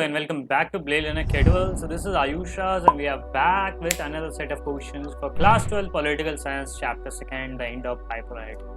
and welcome back to Blade Learner Schedule. So this is Ayushas and we are back with another set of questions for Class 12 Political Science Chapter 2, the end of bipolarity.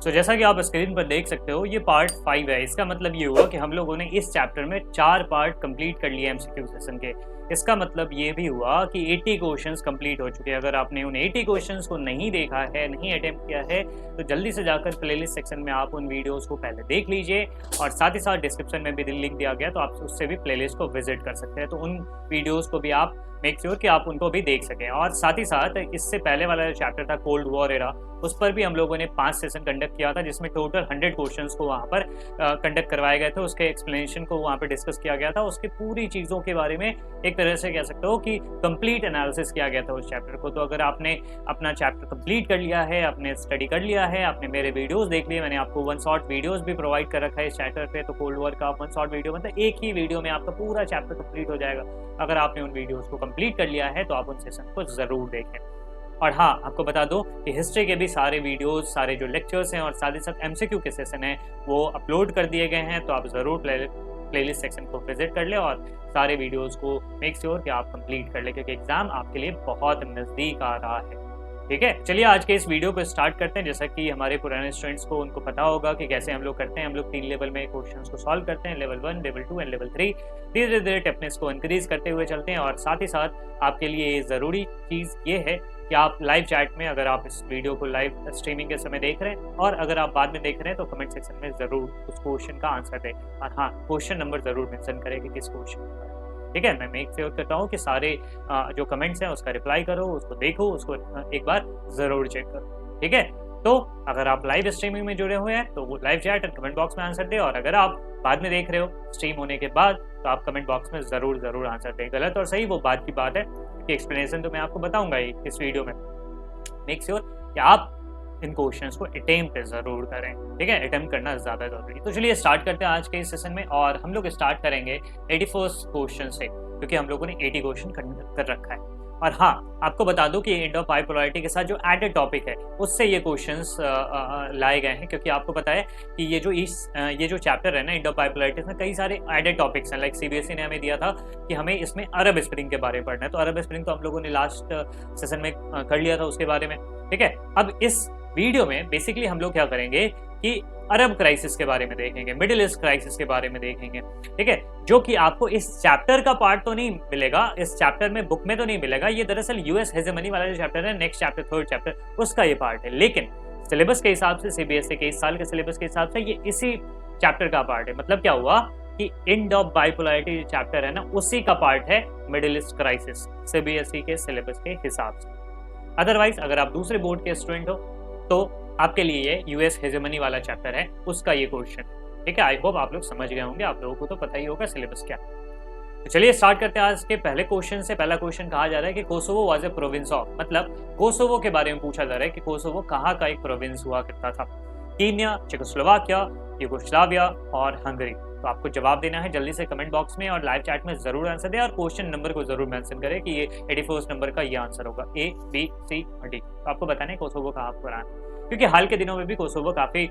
So जैसा कि आप screen पर देख सकते हो ये part 5 है। इसका मतलब ये हुआ कि हम लोगों ने इस चैप्टर में 4 पार्ट कंप्लीट कर लिए एमसीक्यू सेशन के। इसका मतलब ये भी हुआ कि 80 क्वेश्चंस कंप्लीट हो चुके हैं। अगर आपने उन 80 क्वेश्चंस को नहीं देखा है, नहीं अटेम्प्ट किया है, तो जल्दी से जाकर प्लेलिस्ट सेक्शन में आप उन वीडियोस को पहले देख लीजिए और साथ ही साथ डिस्क्रिप्शन में भी लिंक दिया गया, तो आप उससे भी प्लेलिस्ट को विजिट कर सकते हैं। तो उन वीडियोज़ को भी आप मेक श्योर कि आप उनको भी देख सकें। और साथ ही साथ इससे पहले वाला जो चैप्टर था कोल्ड वॉर एरा, उस पर भी हम लोगों ने 5 सेशन कंडक्ट किया था, जिसमें टोटल 100 क्वेश्चंस को वहाँ पर कंडक्ट करवाए गए थे। उसके एक्सप्लेनेशन को वहाँ पर डिस्कस किया गया था, उसकी पूरी चीज़ों के बारे में एक तरह से कह सकते हो कि कंप्लीट एनालिसिस किया गया था उस चैप्टर को। तो अगर आपने अपना चैप्टर कंप्लीट कर लिया है, आपने स्टडी कर लिया है, आपने मेरे वीडियोज़ देख लिए, मैंने आपको 1 शॉर्ट वीडियोज़ भी प्रोवाइड कर रखा है इस चैप्टर पे, तो कोल्ड वॉर का 1 शॉर्ट वीडियो मतलब एक ही वीडियो में आपका पूरा चैप्टर कंप्लीट हो जाएगा। अगर आपने उन वीडियोज़ को कंप्लीट कर लिया है तो आप उन सेशन को ज़रूर देखें। और हाँ, आपको बता दो कि हिस्ट्री के भी सारे वीडियोस, सारे जो लेक्चर्स हैं और साथ ही साथ एमसीक्यू के सेशन हैं वो अपलोड कर दिए गए हैं, तो आप ज़रूर प्लेलिस्ट सेक्शन को विजिट कर लें और सारे वीडियोस को मेक श्योर कि आप कंप्लीट कर लें, क्योंकि एग्ज़ाम आपके लिए बहुत नज़दीक आ रहा है। ठीक है, चलिए आज के इस वीडियो को स्टार्ट करते हैं। जैसा कि हमारे पुराने स्टूडेंट्स को उनको पता होगा कि कैसे हम लोग करते हैं। हम लोग 3 लेवल में क्वेश्चंस को सॉल्व करते हैं, लेवल 1, लेवल 2 एंड लेवल 3। धीरे धीरे टफनेस को इंक्रीज करते हुए चलते हैं। और साथ ही साथ आपके लिए ज़रूरी चीज़ ये है कि आप लाइव चैट में, अगर आप इस वीडियो को लाइव स्ट्रीमिंग के समय देख रहे हैं और अगर आप बाद में देख रहे हैं, तो कमेंट सेक्शन में ज़रूर उस क्वेश्चन का आंसर दें। और हाँ, क्वेश्चन नंबर ज़रूर मेंशन करें कि किस क्वेश्चन का है। ठीक है, मैं मेक श्योर करता हूँ कि सारे जो कमेंट्स हैं उसका रिप्लाई करो, उसको देखो, उसको एक बार ज़रूर चेक करो। ठीक है, तो अगर आप लाइव स्ट्रीमिंग में जुड़े हुए हैं तो वो लाइव चैट और कमेंट बॉक्स में आंसर दें, और अगर आप बाद में देख रहे हो स्ट्रीम होने के बाद, तो आप कमेंट बॉक्स में ज़रूर आंसर दें। गलत और सही वो बात की बात है, कि एक्सप्लेनेशन तो मैं आपको बताऊंगा ही इस वीडियो में। मेक श्योर कि आप इन क्वेश्चंस को अटेम्प्ट जरूर करें। ठीक है, अटेम्प्ट करना ज़्यादा जरूरी है। तो चलिए स्टार्ट करते हैं आज के इस सेशन में, और हम लोग स्टार्ट करेंगे 81st क्वेश्चन से, क्योंकि हम लोगों ने 80 क्वेश्चन कर रखा है। और हाँ, आपको बता दूं कि एंड ऑफ बाइपोलैरिटी के साथ जो एडेड टॉपिक है उससे ये क्वेश्चंस लाए गए हैं, क्योंकि आपको पता है कि ये जो चैप्टर है ना एंड ऑफ बाइपोलैरिटी में कई सारे एडेड टॉपिक्स हैं। लाइक सीबीएसई ने हमें दिया था कि हमें इसमें अरब स्प्रिंग के बारे में पढ़ना है, तो अरब स्प्रिंग तो हम लोगों ने लास्ट सेशन में कर लिया था उसके बारे में। ठीक है, अब इस वीडियो में बेसिकली हम लोग क्या करेंगे कि अरब क्राइसिस के बारे में देखेंगे, मिडिल ईस्ट क्राइसिस के बारे में देखेंगे। ठीक है, जो कि आपको इस चैप्टर का पार्ट तो नहीं मिलेगा, इस चैप्टर में बुक में तो नहीं मिलेगा। ये दरअसल यूएस हेजेमनी वाला जो चैप्टर है, नेक्स्ट चैप्टर 3rd चैप्टर, उसका ये पार्ट है। लेकिन सिलेबस के हिसाब से, सीबीएसई के इस साल के सिलेबस के हिसाब से ये इसी चैप्टर का पार्ट है। मतलब क्या हुआ कि एंड ऑफ बाइपोलैरिटी जो चैप्टर है ना, उसी का पार्ट है मिडिल ईस्ट क्राइसिस, सीबीएसई के सिलेबस के हिसाब से। अदरवाइज अगर आप दूसरे बोर्ड के स्टूडेंट हो तो आपके लिए ये यूएस हेजेमनी वाला चैप्टर है, उसका ये क्वेश्चन। ठीक है, आई होप आप लोग समझ गए होंगे, आप लोगों को तो पता ही होगा सिलेबस क्या। तो चलिए स्टार्ट करते हैं आज के पहले क्वेश्चन से। पहला क्वेश्चन कहा जा रहा है कि Kosovo was a province of, मतलब कोसोवो के बारे में पूछा जा रहा है कि कोसोवो कहाँ का एक प्रोविंस हुआ करता था। कीनिया, चेकोस्लोवाकिया, यूगोस्लाविया और हंगरी। तो आपको जवाब देना है जल्दी से कमेंट बॉक्स में और लाइव चैट में जरूर आंसर दें, और क्वेश्चन नंबर को जरूर मेंशन करें कि ये 81st नंबर का ये आंसर होगा, A, B, C और D। तो आपको बताना है कोसोवो कहाँ पर आना, क्योंकि हाल के दिनों में भी कोसोवो काफी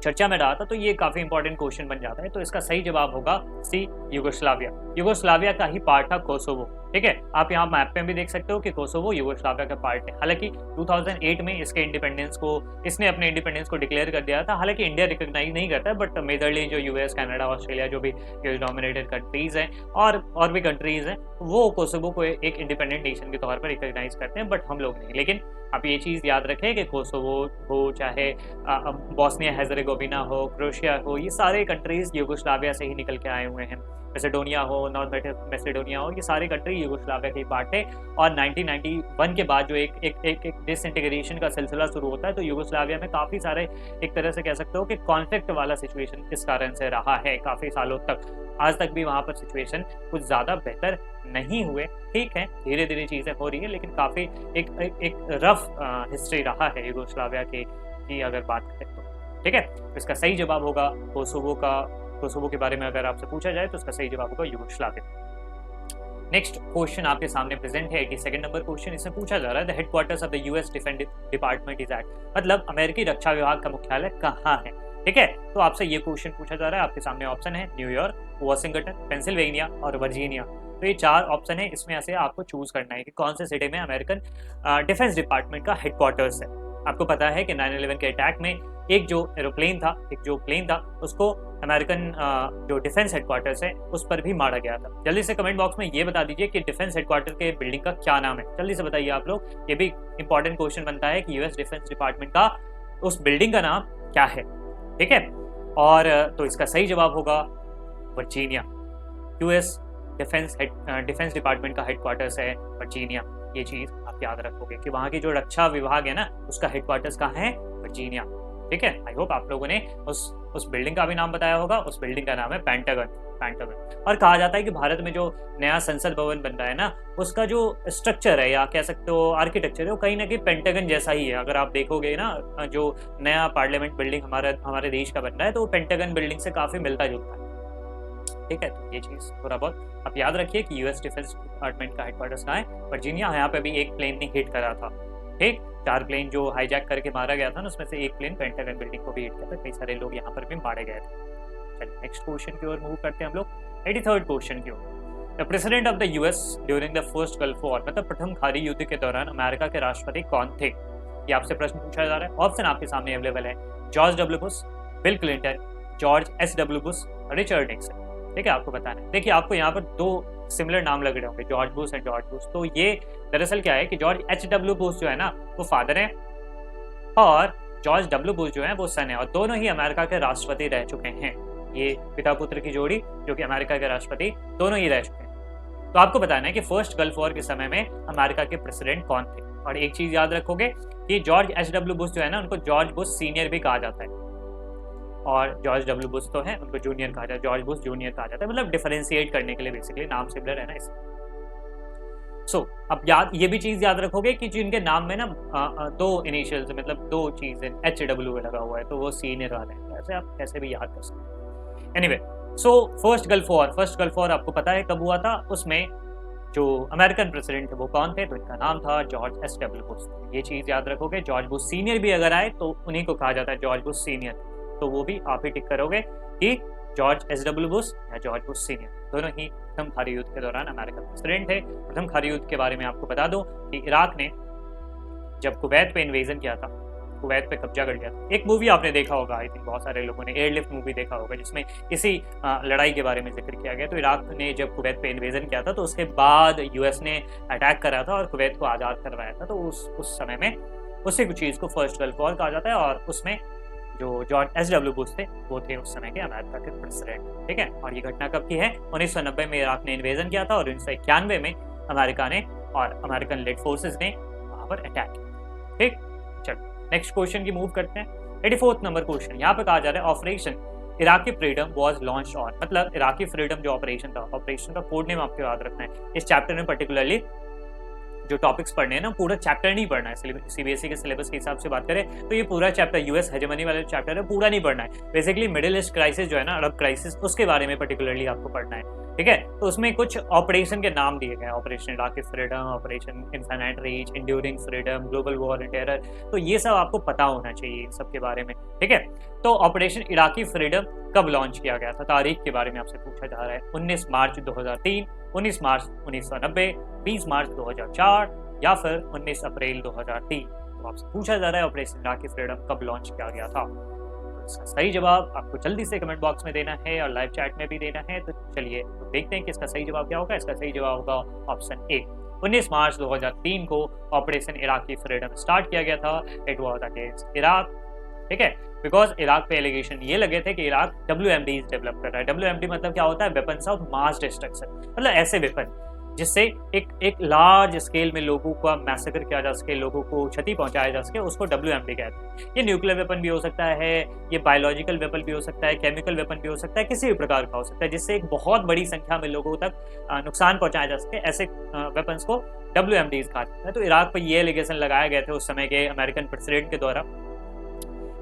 चर्चा में रहा था, तो ये काफी इंपॉर्टेंट क्वेश्चन बन जाता है। तो इसका सही जवाब होगा सी, यूगोस्लाविया। यूगोस्लाविया का ही पार्ट था कोसोवो। ठीक है, आप यहाँ मैप पे भी देख सकते हो कि कोसोवो यूगोस्लाविया का पार्ट है। हालांकि 2008 में इसने अपने इंडिपेंडेंस को डिक्लेयर कर दिया था। हालांकि इंडिया रिकॉग्नाइज नहीं करता है, बट मेजरली जो यूएस, कनाडा, ऑस्ट्रेलिया, जो भी यूएस डोमिनेटेड कंट्रीज हैं और भी कंट्रीज हैं, वो कोसोवो को एक इंडिपेंडेंट नेशन के तौर पर रिकॉग्नाइज करते हैं, बट हम लोग नहीं। लेकिन आप ये चीज़ याद रखें कि कोसोवो हो, चाहे बोस्निया हेर्ज़ेगोविना हो, क्रोएशिया हो, ये सारे कंट्रीज यूगोस्लाविया से ही निकल के आए हुए हैं। मैसेडोनिया हो, नॉर्थ मैसेडोनिया हो, ये सारे कंट्री यूगोस्लाविया के पार्ट है। और 1991 के बाद जो एक डिसइंटीग्रेशन का सिलसिला शुरू होता है, तो यूगोस्लाविया में काफ़ी सारे, एक तरह से कह सकते हो कि कॉन्फ्लिक्ट वाला सिचुएशन इस कारण से रहा है काफ़ी सालों तक। आज तक भी वहाँ पर सिचुएशन कुछ ज़्यादा बेहतर नहीं हुए। ठीक है, धीरे धीरे चीज़ें हो रही है, लेकिन काफ़ी एक रफ हिस्ट्री रहा है यूगोस्लाविया की अगर बात करें तो। ठीक है, तो इसका सही जवाब होगा कोसोवो के बारे में अगर आपसे पूछा जाए तो इसका सही जवाब होगा यूगोस्लाविया। नेक्स्ट क्वेश्चन आपके सामने प्रेजेंट है, 82nd नंबर क्वेश्चन। इसमें पूछा जा रहा है the headquarters of the US Defence Department is at, मतलब अमेरिकी रक्षा विभाग का मुख्यालय कहाँ है। ठीक है, तो आपसे ये क्वेश्चन पूछा जा रहा है, आपके सामने ऑप्शन है न्यूयॉर्क, वाशिंगटन, पेंसिल्वेनिया और वर्जीनिया। तो ये 4 ऑप्शन है, इसमें से आपको चूज करना है कि कौन से सिटी में अमेरिकन डिफेंस डिपार्टमेंट का हेडक्वार्टर्स है। आपको पता है कि 9/11 के अटैक में एक जो प्लेन था उसको अमेरिकन जो डिफेंस हेडक्वार्टर्स है उस पर भी मारा गया था। जल्दी से कमेंट बॉक्स में ये बता दीजिए कि डिफेंस हेडक्वार्टर के बिल्डिंग का क्या नाम है, जल्दी से बताइए आप लोग। ये भी इंपॉर्टेंट क्वेश्चन बनता है कि यूएस डिफेंस डिपार्टमेंट का उस बिल्डिंग का नाम क्या है, ठीक है। और तो इसका सही जवाब होगा वर्जीनिया। यूएस डिफेंस डिपार्टमेंट का हेडक्वार्टर्स है वर्जीनिया। ये चीज आप याद रखोगे कि वहां की जो रक्षा विभाग है ना उसका हेडक्वार्टर्स कहाँ है, वर्जीनिया, ठीक है। आई होप आप लोगों ने उस बिल्डिंग का भी नाम बताया होगा। उस बिल्डिंग का नाम है पेंटागन। और कहा जाता है कि भारत में जो नया संसद भवन बन रहा है ना उसका जो स्ट्रक्चर है या कह सकते हो आर्किटेक्चर है वो कहीं ना कहीं पेंटागन जैसा ही है। अगर आप देखोगे ना जो नया पार्लियामेंट बिल्डिंग हमारे देश का बन रहा है तो वो पेंटागन बिल्डिंग से काफी मिलता जुलता है, ठीक है। तो ये चीज थोड़ा बहुत आप याद रखिए कि यूएस डिफेंस डिपार्टमेंट का हेडक्वार्टर्स कहाँ है, वर्जीनिया। यहाँ पे भी एक प्लेन ने हिट करा था, ठीक। 4 प्लेन जो हाईजैक करके मारा गया था ना उसमें से एक प्लेन पेंटागन बिल्डिंग को भी हिट किया था। कई सारे लोग यहाँ पर भी मारे गए थे। चलिए नेक्स्ट क्वेश्चन की ओर मूव करते हैं हम लोग 83rd क्वेश्चन की ओर। The president of the US during the first gulf war, मतलब प्रथम खाड़ी युद्ध के दौरान अमेरिका के राष्ट्रपति कौन थे? ये आपसे प्रश्न पूछा जा रहा है। ऑप्शन आपके सामने अवेलेबल है, George W Bush, bill Clinton, George S W Bush, Richard Nixon, ठीक है। आपको बताना है। देखिए आपको यहाँ पर 2 सिमिलर नाम लग रहे होंगे, George Bush and George Bush. तो ये दरअसल क्या है कि जॉर्ज एच डब्ल्यू बुश जो है ना वो फादर है और जॉर्ज डब्ल्यू बुश जो है वो सन है, और दोनों ही अमेरिका के राष्ट्रपति रह चुके हैं। ये पिता पुत्र की जोड़ी जो कि अमेरिका के राष्ट्रपति दोनों ही रह चुके हैं। तो आपको बताना है कि फर्स्ट गल्फ वॉर के समय में अमेरिका के प्रेसिडेंट कौन थे। और एक चीज याद रखोगे कि जॉर्ज एच डब्ल्यू बुश जो है ना उनको जॉर्ज बुश सीनियर भी कहा जाता है, और जॉर्ज डब्ल्यू बुश तो है उनको जूनियर कहा जाता है, जॉर्ज बुश जूनियर कहा जाता है, मतलब डिफरेंशिएट करने के लिए बेसिकली नाम सिमिलर है ना इसमें। अब ये भी चीज याद रखोगे कि जिनके नाम में ना 2 इनिशियल्स मतलब 2 चीजें HW लगा हुआ है तो वो सीनियर वाले हैं, ऐसे आप कैसे भी याद कर सकते हैं। एनीवे, फर्स्ट गल्फ वॉर आपको पता है कब हुआ था, उसमें जो अमेरिकन प्रेसिडेंट थे वो कौन थे, तो इनका नाम था जॉर्ज एस डब्ल्यू बुश। ये चीज याद रखोगे। जॉर्ज बुश सीनियर भी अगर आए तो उन्हीं को कहा जाता है जॉर्ज बुश सीनियर, तो वो भी आप ही टिक करोगे कि जॉर्ज एस डब्ल्यू बुश या जॉर्ज बुश सीनियर, दोनों ही प्रथम खाड़ी युद्ध के दौरान अमेरिकन प्रेसिडेंट थे। प्रथम खाड़ी युद्ध के बारे में आपको बता दूं कि इराक ने जब कुवैत पे इन्वेजन किया था, कुवैत पे कब्जा कर लिया था। एक मूवी आपने देखा होगा, आई थिंक बहुत सारे लोगों ने एयरलिफ्ट मूवी देखा होगा जिसमें इसी लड़ाई के बारे में जिक्र किया गया। तो इराक ने जब कुवैत पे इन्वेजन किया था तो उसके बाद यूएस ने अटैक करा था और कुवैत को आज़ाद करवाया था। तो उस समय में उसी चीज़ को फर्स्ट गल्फ वॉर कहा जाता है, और उसमें जो जॉर्ज एस डब्ल्यू बुश थे वो थे उस समय के अमेरिका के प्रेसिडेंट, ठीक है। और ये घटना कब की है, 1990 में इराक ने इन्वेजन किया था और 1991 में अमेरिका ने और अमेरिकन लेड फोर्सेस ने वहां पर अटैक किया, ठीक। चलो नेक्स्ट क्वेश्चन की मूव करते हैं। 84th नंबर क्वेश्चन, यहाँ पे कहा जा रहा है operation Iraqi freedom was launch on, मतलब इराकी फ्रीडम जो ऑपरेशन था, ऑपरेशन का कोड नेम आपको याद रखना है। इस चैप्टर में पर्टिकुलरली जो टॉपिक्स पढ़ने हैं ना पूरा चैप्टर नहीं पढ़ना है। सीबीएसई के सिलेबस के हिसाब से बात करें तो ये पूरा चैप्टर यूएस हेजेमनी वाला चैप्टर है, पूरा नहीं पढ़ना है। बेसिकली मिडिल ईस्ट क्राइसिस जो है ना, अरब क्राइसिस, उसके बारे में पर्टिकुलरली आपको पढ़ना है, ठीक है। तो उसमें कुछ ऑपरेशन के नाम दिए गए, operation Iraqi Freedom, operation infinite reach, enduring freedom, global war and terror, तो ये सब आपको पता होना चाहिए इन सब के बारे में, ठीक है। तो ऑपरेशन इराकी फ्रीडम कब लॉन्च किया गया था, तारीख के बारे में आपसे पूछा जा रहा है। 19 मार्च 2003, 19 मार्च 1990, 20 मार्च 2004 या फिर 19 अप्रैल 2003। तो आपसे पूछा जा रहा है ऑपरेशन इराकी फ्रीडम कब लॉन्च किया गया था। तो इसका सही जवाब आपको जल्दी से कमेंट बॉक्स में देना है और लाइव चैट में भी देना है। तो चलिए तो देखते हैं कि इसका सही जवाब क्या होगा। इसका सही जवाब होगा ऑप्शन ए, 19 मार्च 2003 को ऑपरेशन इराकी फ्रीडम स्टार्ट किया गया था। इट वाज अगेंस्ट इराक, ठीक है, बिकॉज इराक पे एलिगेशन ये लगे थे कि इराक WMDs डेवलप कर रहा है। WMD मतलब क्या होता है, वेपन्स ऑफ मास डिस्ट्रक्शन, मतलब ऐसे वेपन जिससे एक लार्ज स्केल में लोगों का मैसेकर किया जा सके, लोगों को क्षति पहुंचाया जा सके, उसको WMD कहते हैं। ये न्यूक्लियर वेपन भी हो सकता है, ये बायोलॉजिकल वेपन भी हो सकता है, केमिकल वेपन भी हो सकता है, किसी भी प्रकार का हो सकता है जिससे एक बहुत बड़ी संख्या में लोगों तक नुकसान पहुंचाया जा सके। ऐसे वेपन्स को WMDs कहा जाता है। तो इराक पर ये एलिगेशन लगाए गए थे उस समय के अमेरिकन प्रेसिडेंट के द्वारा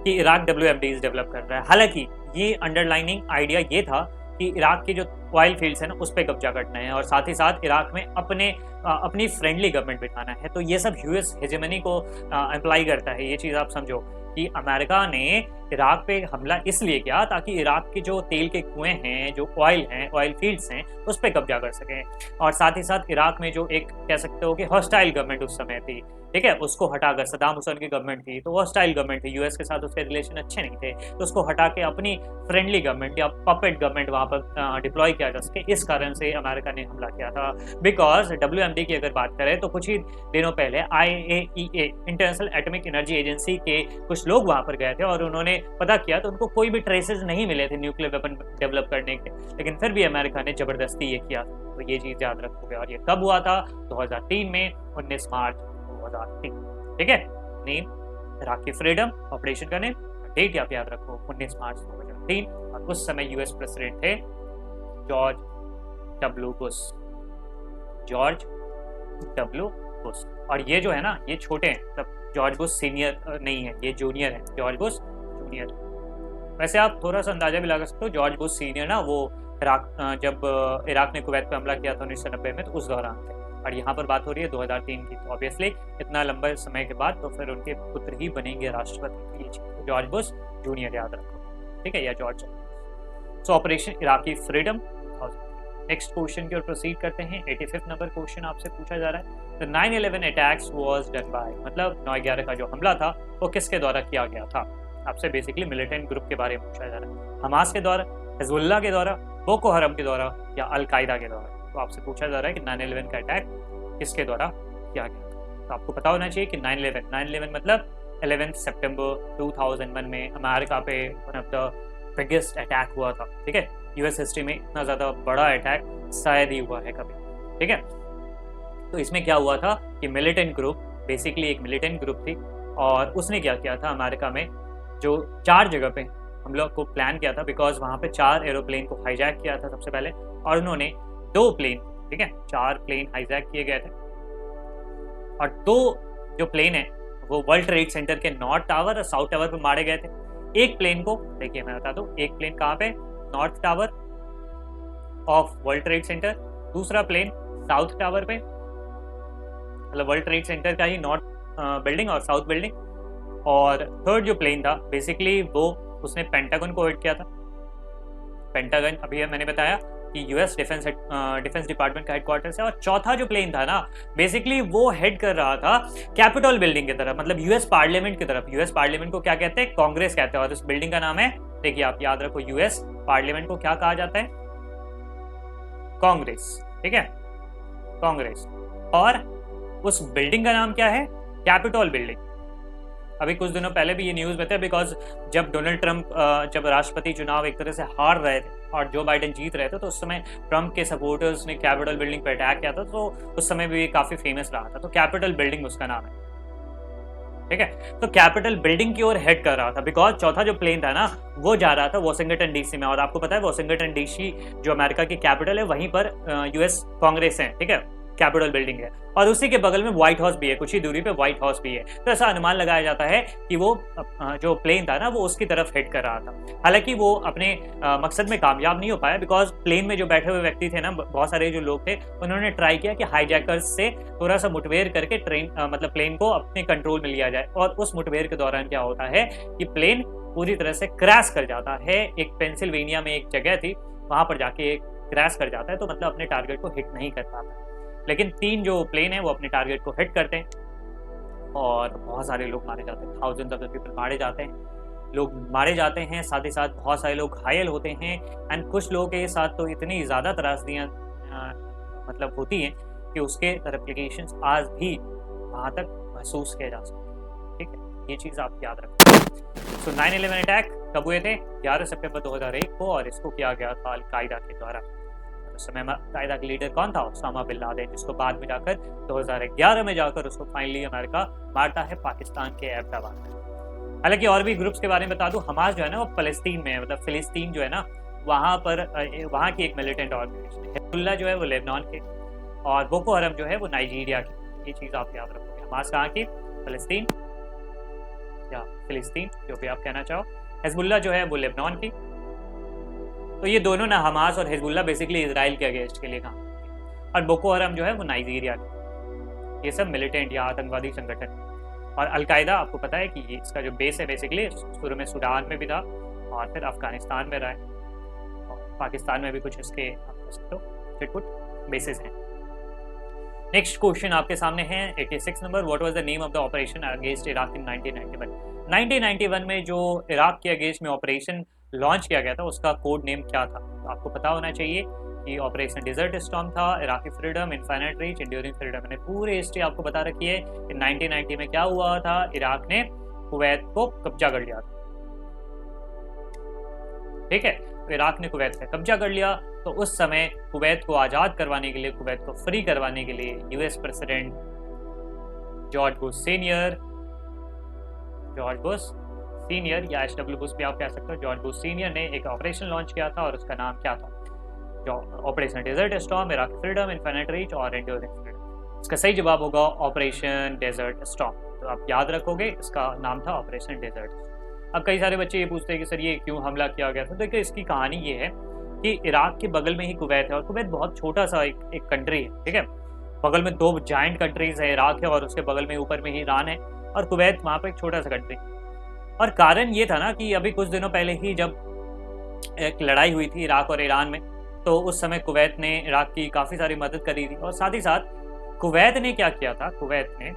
कि इराक WMDs डेवलप कर रहा है। हालांकि ये अंडरलाइनिंग आइडिया ये था कि इराक की जो ऑयल फील्ड्स है ना उस पर कब्जा करना है और साथ ही साथ इराक में अपनी फ्रेंडली गवर्नमेंट बिठाना है। तो ये सब यूएस हेजेमनी को अप्लाई करता है। ये चीज़ आप समझो कि अमेरिका ने इराक पे हमला इसलिए किया ताकि इराक के जो तेल के कुएं हैं, जो ऑयल फील्ड्स हैं, उस पर कब्जा कर सकें। और साथ ही साथ इराक में जो एक कह सकते हो कि हॉस्टाइल गवर्नमेंट उस समय थी, ठीक है, उसको हटाकर सदाम हुसैन की गवर्नमेंट थी, तो वो हॉस्टाइल गवर्नमेंट थी, यूएस के साथ उसके रिलेशन अच्छे नहीं थे, तो उसको हटा के अपनी फ्रेंडली गवर्नमेंट या पपेट गवर्नमेंट वहाँ पर डिप्लॉय किया जा सके। इस कारण से अमेरिका ने हमला किया था। बिकॉज WMD की अगर बात करें तो कुछ ही दिनों पहले IAEA international atomic energy agency के कुछ लोग वहाँ पर गए थे और उन्होंने पता किया तो उनको कोई भी ट्रेसेस नहीं मिले थे न्यूक्लियर वेपन डेवलप करने के, लेकिन फिर भी अमेरिका ने जबरदस्ती ये किया। तो ये चीज़ याद रखोगे। और ये कब हुआ था? 2003 में, 19 मार्च 2003। ठीक है, नेम इराक की फ्रीडम, ऑपरेशन का नेम, डेट आप याद रखो 19 मार्च 2003। और उस समय यूएस प्रेसिडेंट थे George W Bush. George W Bush. और ये जो है ना, ये छोटे हैं, मतलब जॉर्ज बुश सीनियर नहीं है, ये जूनियर है, जॉर्ज बुश जूनियर। वैसे आप थोड़ा सा अंदाजा भी लगा सकते हो, जॉर्ज बुश सीनियर ना वो जब इराक ने कुवैत पर हमला किया था 1990 में, तो उस दौरान थे। और यहाँ पर बात हो रही है 2003 की, तो ऑब्वियसली इतना लंबे समय के बाद तो फिर उनके पुत्र ही बनेंगे राष्ट्रपति। ये चीज़ जॉर्ज बुश जूनियर याद रखो, ठीक है, या जॉर्ज। सो operation Iraqi freedom. Next question की ओर प्रोसीड करते हैं। 85 नंबर क्वेश्चन आपसे पूछा जा रहा है, the 9/11 attacks was done by, मतलब 9/11 का जो हमला था वो किसके द्वारा किया गया था? आपसे बेसिकली मिलिटेंट ग्रुप के बारे में पूछा जा रहा है। हमास के द्वारा, हिजबुल्लाह के द्वारा, बोको हरम के द्वारा या अल-कायदा के द्वारा? तो आपसे पूछा जा रहा है कि 9/11 का अटैक किसके द्वारा किया गया। तो आपको पता होना चाहिए कि 9/11 मतलब 11 सितंबर 2001 में अमेरिका पे one of the biggest attack हुआ था। ठीक है, यूएस हिस्ट्री में इतना ज़्यादा बड़ा अटैक शायद ही हुआ है कभी। ठीक है, तो इसमें क्या हुआ था कि मिलिटेंट ग्रुप, बेसिकली एक मिलिटेंट ग्रुप थी, और उसने क्या किया था, अमेरिका में जो 4 जगह पे हम लोग को प्लान किया था, बिकॉज वहाँ पे 4 एरोप्लेन को हाईजैक किया था सबसे पहले, और उन्होंने 2 प्लेन, ठीक है, 4 प्लेन हाईजैक किए गए थे, और 2 जो प्लेन है वो वर्ल्ड ट्रेड सेंटर के नॉर्थ टावर और साउथ टावर पे मारे गए थे। एक प्लेन को, देखिए मैं बता दूं, एक प्लेन कहाँ पे, north tower of world trade centre, दूसरा प्लेन साउथ टावर पे, मतलब वर्ल्ड ट्रेड सेंटर का ही नॉर्थ बिल्डिंग और साउथ बिल्डिंग, और थर्ड जो प्लेन था बेसिकली वो उसने पेंटागन को हिट किया था। पेंटागन अभी मैंने बताया कि यूएस डिफेंस डिपार्टमेंट का हेडक्वार्टर्स है। और चौथा जो प्लेन था ना, बेसिकली वो हेड कर रहा था कैपिटल बिल्डिंग की तरफ, मतलब यूएस पार्लियामेंट की तरफ। यूएस पार्लियामेंट को क्या कहते हैं? कांग्रेस कहते हैं, और इस बिल्डिंग का नाम है, देखिए आप याद रखो, यूएस पार्लियामेंट को क्या कहा जाता है? कांग्रेस। ठीक है, कांग्रेस। और उस बिल्डिंग का नाम क्या है? Capital building. अभी कुछ दिनों पहले भी ये न्यूज़ बताया, बिकॉज जब डोनाल्ड ट्रंप जब राष्ट्रपति चुनाव एक तरह से हार रहे थे और जो बाइडेन जीत रहे थे, तो उस समय ट्रंप के सपोर्टर्स ने कैपिटल बिल्डिंग पर अटैक किया था, तो उस समय भी काफ़ी फेमस रहा था। तो कैपिटल बिल्डिंग उसका नाम है। ठीक है, तो कैपिटल बिल्डिंग की ओर हेड कर रहा था, बिकॉज चौथा जो प्लेन था ना वो जा रहा था वॉशिंगटन डीसी में, और आपको पता है वॉशिंगटन डीसी जो अमेरिका की कैपिटल है, वहीं पर यूएस कांग्रेस है। ठीक है, कैपिटल बिल्डिंग है, और उसी के बगल में व्हाइट हाउस भी है, कुछ ही दूरी पे व्हाइट हाउस भी है। तो ऐसा अनुमान लगाया जाता है कि वो जो प्लेन था ना वो उसकी तरफ हेड कर रहा था। हालांकि वो अपने मकसद में कामयाब नहीं हो पाया, बिकॉज प्लेन में जो बैठे हुए व्यक्ति थे ना, बहुत सारे जो लोग थे, उन्होंने ट्राई किया कि हाईजैकर्स से थोड़ा सा मुठभेड़ करके मतलब प्लेन को अपने कंट्रोल में लिया जाए। और उस मुठभेड़ के दौरान क्या होता है कि प्लेन पूरी तरह से क्रैश कर जाता है। एक पेंसिल्वेनिया में एक जगह थी, वहां पर जाके क्रैश कर जाता है, तो मतलब अपने टारगेट को हिट नहीं कर पाता। लेकिन 3 जो प्लेन है वो अपने टारगेट को हिट करते हैं और बहुत सारे लोग मारे जाते हैं, थाउजेंड्स ऑफ पीपल मारे जाते हैं, लोग मारे जाते हैं, साथ ही साथ बहुत सारे लोग घायल होते हैं। एंड कुछ लोगों के साथ तो इतनी ज़्यादा त्रासदियाँ मतलब होती हैं कि उसके रेप्लिकेशंस आज भी वहाँ तक महसूस किए जा सकते हैं। ठीक है, ये चीज़ आप याद रखें। सो 9/11 अटैक कब हुए थे? 11 सितंबर 2001 को, और इसको किया गया था अल-कायदा के द्वारा। उस समय अल-कायदा का लीडर कौन था? उसामा बिन लादेन, जिसको बाद में जाकर 2011 में जाकर उसको फाइनली अमेरिका मारता है पाकिस्तान के एबटाबाद में। हालांकि और भी ग्रुप्स के बारे में बता दूं, हमास जो है ना वो फलस्तीन में है, मतलब फिलिस्तीन जो है ना वहाँ की एक मिलिटेंट ऑर्गेनाइजेशन है। हिजबुल्लाह जो है वो लेबनान के, और बोको हरम जो है वो नाइजीरिया की। ये चीज़ आप याद रखोगे। हमास कहाँ की? फलस्तीन या फिलिस्तीन, जो भी आप कहना चाहो। हिजबुल्लाह जो है वो लेबनान की। तो ये दोनों ना, हमास और हिजबुल्लाह बेसिकली इजराइल के अगेंस्ट के लिए काम, और बोको हरम जो है वो नाइजीरिया के। ये सब मिलिटेंट या आतंकवादी संगठन। और अलकायदा आपको पता है कि ये इसका जो बेस है बेसिकली शुरू में सूडान में भी था और फिर अफगानिस्तान में रहा है और पाकिस्तान में भी कुछ इसके आप कह सकते हो चिटपुट बेसिस हैं। नेक्स्ट क्वेश्चन आपके सामने है 86 number, what was the name of the operation against Iraq इन 1991। 1991 में जो इराक के अगेंस्ट में ऑपरेशन लॉन्च किया गया था उसका कोड नेम क्या था? तो आपको पता होना चाहिए कि ऑपरेशन डेजर्ट स्टॉर्म था, Iraqi Freedom, Infinite reach, enduring freedom. मैंने पूरी हिस्ट्री आपको बता रखी है कि 1990 में क्या हुआ था, इराक ने कुवैत को कब्जा कर लिया था। ठीक है, तो इराक ने कुवैत पे कब्जा कर लिया, तो उस समय कुवैत को आज़ाद करवाने के लिए, कुवैत को फ्री करवाने के लिए US President George Bush senior या एचडब्ल्यू बुश भी आप कह सकते हो, जॉर्ज बुश सीनियर ने एक ऑपरेशन लॉन्च किया था और उसका नाम क्या था? Operation desert Storm, Iraqi Freedom, Infinite Reach और एंड्यूरिंग फ्रीडम। इसका सही जवाब होगा ऑपरेशन डेजर्ट स्टॉर्म। तो आप याद रखोगे इसका नाम था ऑपरेशन डेजर्ट। अब कई सारे बच्चे ये पूछते हैं कि सर ये क्यों हमला किया गया था? देखिए इसकी कहानी ये है कि इराक के बगल में ही कुवैत है और कुवैत बहुत छोटा सा एक कंट्री है। ठीक है, बगल में दो जाइंट कंट्रीज है, इराक है और उसके बगल में ऊपर में ही ईरान है और कुवैत वहाँ पर एक छोटा सा कंट्री। और कारण ये था ना कि अभी कुछ दिनों पहले ही जब एक लड़ाई हुई थी इराक और ईरान में, तो उस समय कुवैत ने इराक की काफ़ी सारी मदद करी थी और साथ ही साथ कुवैत ने क्या किया था, कुवैत ने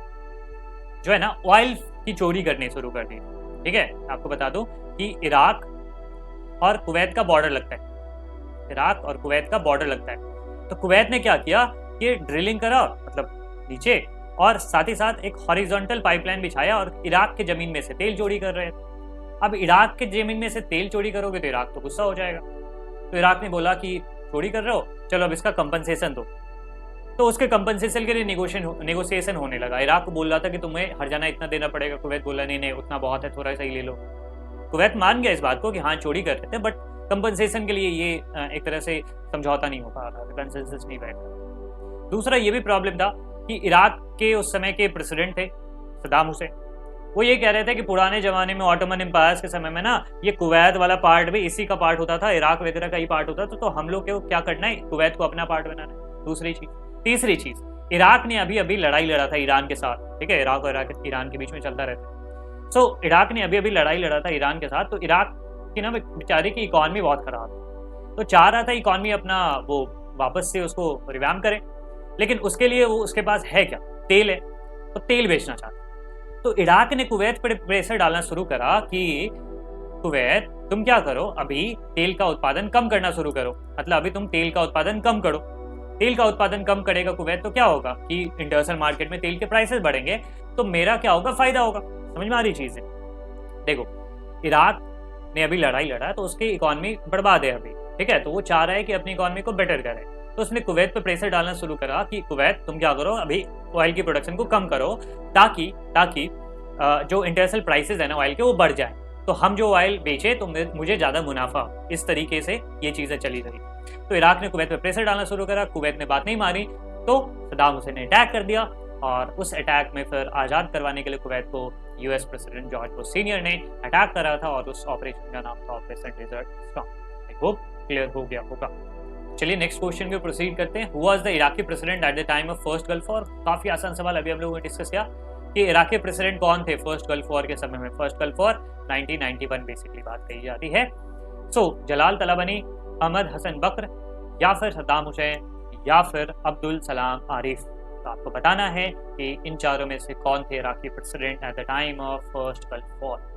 जो है ना ऑयल की चोरी करनी शुरू कर दी। ठीक है, आपको बता दूं कि इराक और कुवैत का बॉर्डर लगता है, इराक और कुवैत का बॉर्डर लगता है। तो कुवैत ने क्या किया कि ड्रिलिंग करा मतलब नीचे, और साथ ही साथ एक हॉरिजॉन्टल पाइपलाइन बिछाया और इराक के जमीन में से तेल चोरी कर रहे थे। अब इराक के जमीन में से तेल चोरी करोगे तो इराक तो गुस्सा हो जाएगा, तो इराक ने बोला कि चोरी कर रहे हो, चलो अब इसका कंपनसेशन दो। तो उसके कंपनसेशन के लिए नेगोशिएशन होने लगा। इराक को बोल रहा था कि तुम्हें हर जाना इतना देना पड़ेगा, कुवैत बोला नहीं उतना बहुत है, थोड़ा सा ही ले लो। कुवैत मान गया इस बात को कि हाँ चोरी कर रहे थे, बट कंपनसेशन के लिए ये एक तरह से समझौता नहीं हो पा रहा था, कंसेंसस नहीं बैठ रहा। दूसरा ये भी प्रॉब्लम था कि इराक के उस समय के प्रेसिडेंट थे सद्दाम हुसैन, वो ये कह रहे थे कि पुराने जमाने में ऑटोमन एम्पायर्स के समय में ना ये कुवैत वाला पार्ट भी इसी का पार्ट होता था, इराक वगैरह का ही पार्ट होता था, तो हम लोग को क्या करना है, कुवैत को अपना पार्ट बनाना है। दूसरी चीज, तीसरी चीज, इराक ने अभी अभी लड़ाई लड़ा था ईरान के साथ। ठीक है, इराक और ईरान के बीच में चलता रहता है। सो इराक ने अभी अभी लड़ाई लड़ा था ईरान के साथ, तो इराक की ना बेचारे की इकॉनमी बहुत खराब है, तो चाह रहा था इकॉनमी अपना वो वापस से उसको रिवैम्प करे, लेकिन उसके लिए वो उसके पास है क्या, तेल है, तो तेल बेचना चाहता। तो इराक ने कुवैत पर प्रेशर डालना शुरू करा कि कुवैत तुम क्या करो, अभी तेल का उत्पादन कम करना शुरू करो, मतलब अभी तुम तेल का उत्पादन कम करो। तेल का उत्पादन कम करेगा कुवैत तो क्या होगा कि इंटरनेशनल मार्केट में तेल के प्राइसेस बढ़ेंगे, तो मेरा क्या होगा, फायदा होगा। समझ में आ रही चीज है? देखो इराक ने अभी लड़ाई लड़ा तो उसकी इकॉनमी बर्बाद है अभी, ठीक है, तो वो चाह रहा है कि अपनी इकॉनमी को बेटर करे, तो उसने कुवैत पे प्रेशर डालना शुरू करा कि कुवैत तुम क्या करो, अभी ऑयल की प्रोडक्शन को कम करो ताकि जो इंटरनेशनल प्राइसेस है ना ऑयल के वो बढ़ जाए, तो हम जो ऑयल बेचे तो मुझे ज़्यादा मुनाफा, इस तरीके से ये चीज़ें चली रही। तो इराक ने कुवैत पे प्रेशर डालना शुरू करा, कुवैत ने बात नहीं मानी, तो सद्दाम हुसैन ने अटैक कर दिया और उस अटैक में फिर आज़ाद करवाने के लिए कुवैत को US President George Bush senior ने अटैक करा था और उस ऑपरेशन का नाम था Operation desert Storm. I hope clear हो गया होगा। चलिए नेक्स्ट क्वेश्चन पे प्रोसीड करते हैं। Who was the Iraqi president at the time of first gulf war? काफी आसान सवाल, अभी हम लोगों ने डिस्कस किया कि इराकी प्रेसिडेंट कौन थे फर्स्ट गल्फ वॉर के समय में। फर्स्ट गल्फ वॉर 1991 बेसिकली बात कही जाती है। सो जलाल तलाबनी, अहमद हसन बकर, या फिर सद्दाम हुसैन, या फिर अब्दुल सलाम आरिफ। तो आपको बताना है कि इन चारों में से कौन थे Iraqi president at the time of first gulf war.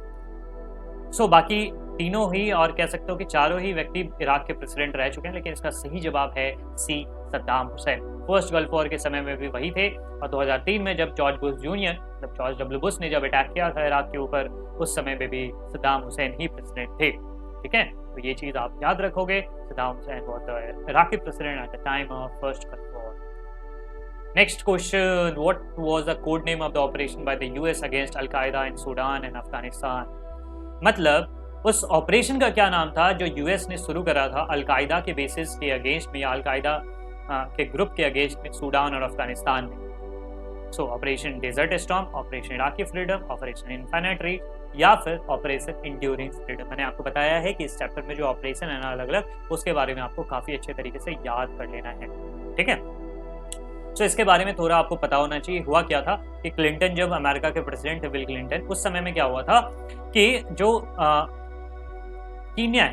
So बाकी तीनों ही और कह सकते हो कि चारों ही व्यक्ति इराक के प्रेसिडेंट रह चुके हैं, लेकिन इसका सही जवाब है C, Saddam Hussein. First gulf war के समय में भी वही थे और 2003 में जब जॉर्ज बुश जूनियर, मतलब जॉर्ज डब्ल्यू बुश ने जब अटैक किया था इराक के ऊपर, उस समय में भी सद्दाम हुसैन ही प्रेसिडेंट थे। ठीक है, तो ये चीज आप याद रखोगे, Saddam Hussain was the Iraqi president at the time of first gulf war. Next question, what was the code name of the operation by the US against Al-Qaeda in Sudan and Afghanistan? मतलब उस ऑपरेशन का क्या नाम था जो यूएस ने शुरू करा था अलकायदा के बेसिस के अगेंस्ट में, अलकायदा के ग्रुप के अगेंस्ट में सूडान और अफगानिस्तान में। So Operation desert storm, Operation Iraqi Freedom, Operation infinite Reach, या फिर ऑपरेशन एंड्यूरिंग फ्रीडम। मैंने आपको बताया है कि इस चैप्टर में जो ऑपरेशन है ना अलग अलग, उसके बारे में आपको काफ़ी अच्छे तरीके से याद कर लेना है। ठीक है, सो इसके बारे में थोड़ा आपको पता होना चाहिए। हुआ क्या था कि क्लिंटन जब अमेरिका के प्रेसिडेंट थे, बिल क्लिंटन, उस समय में क्या हुआ था कि जो कीनिया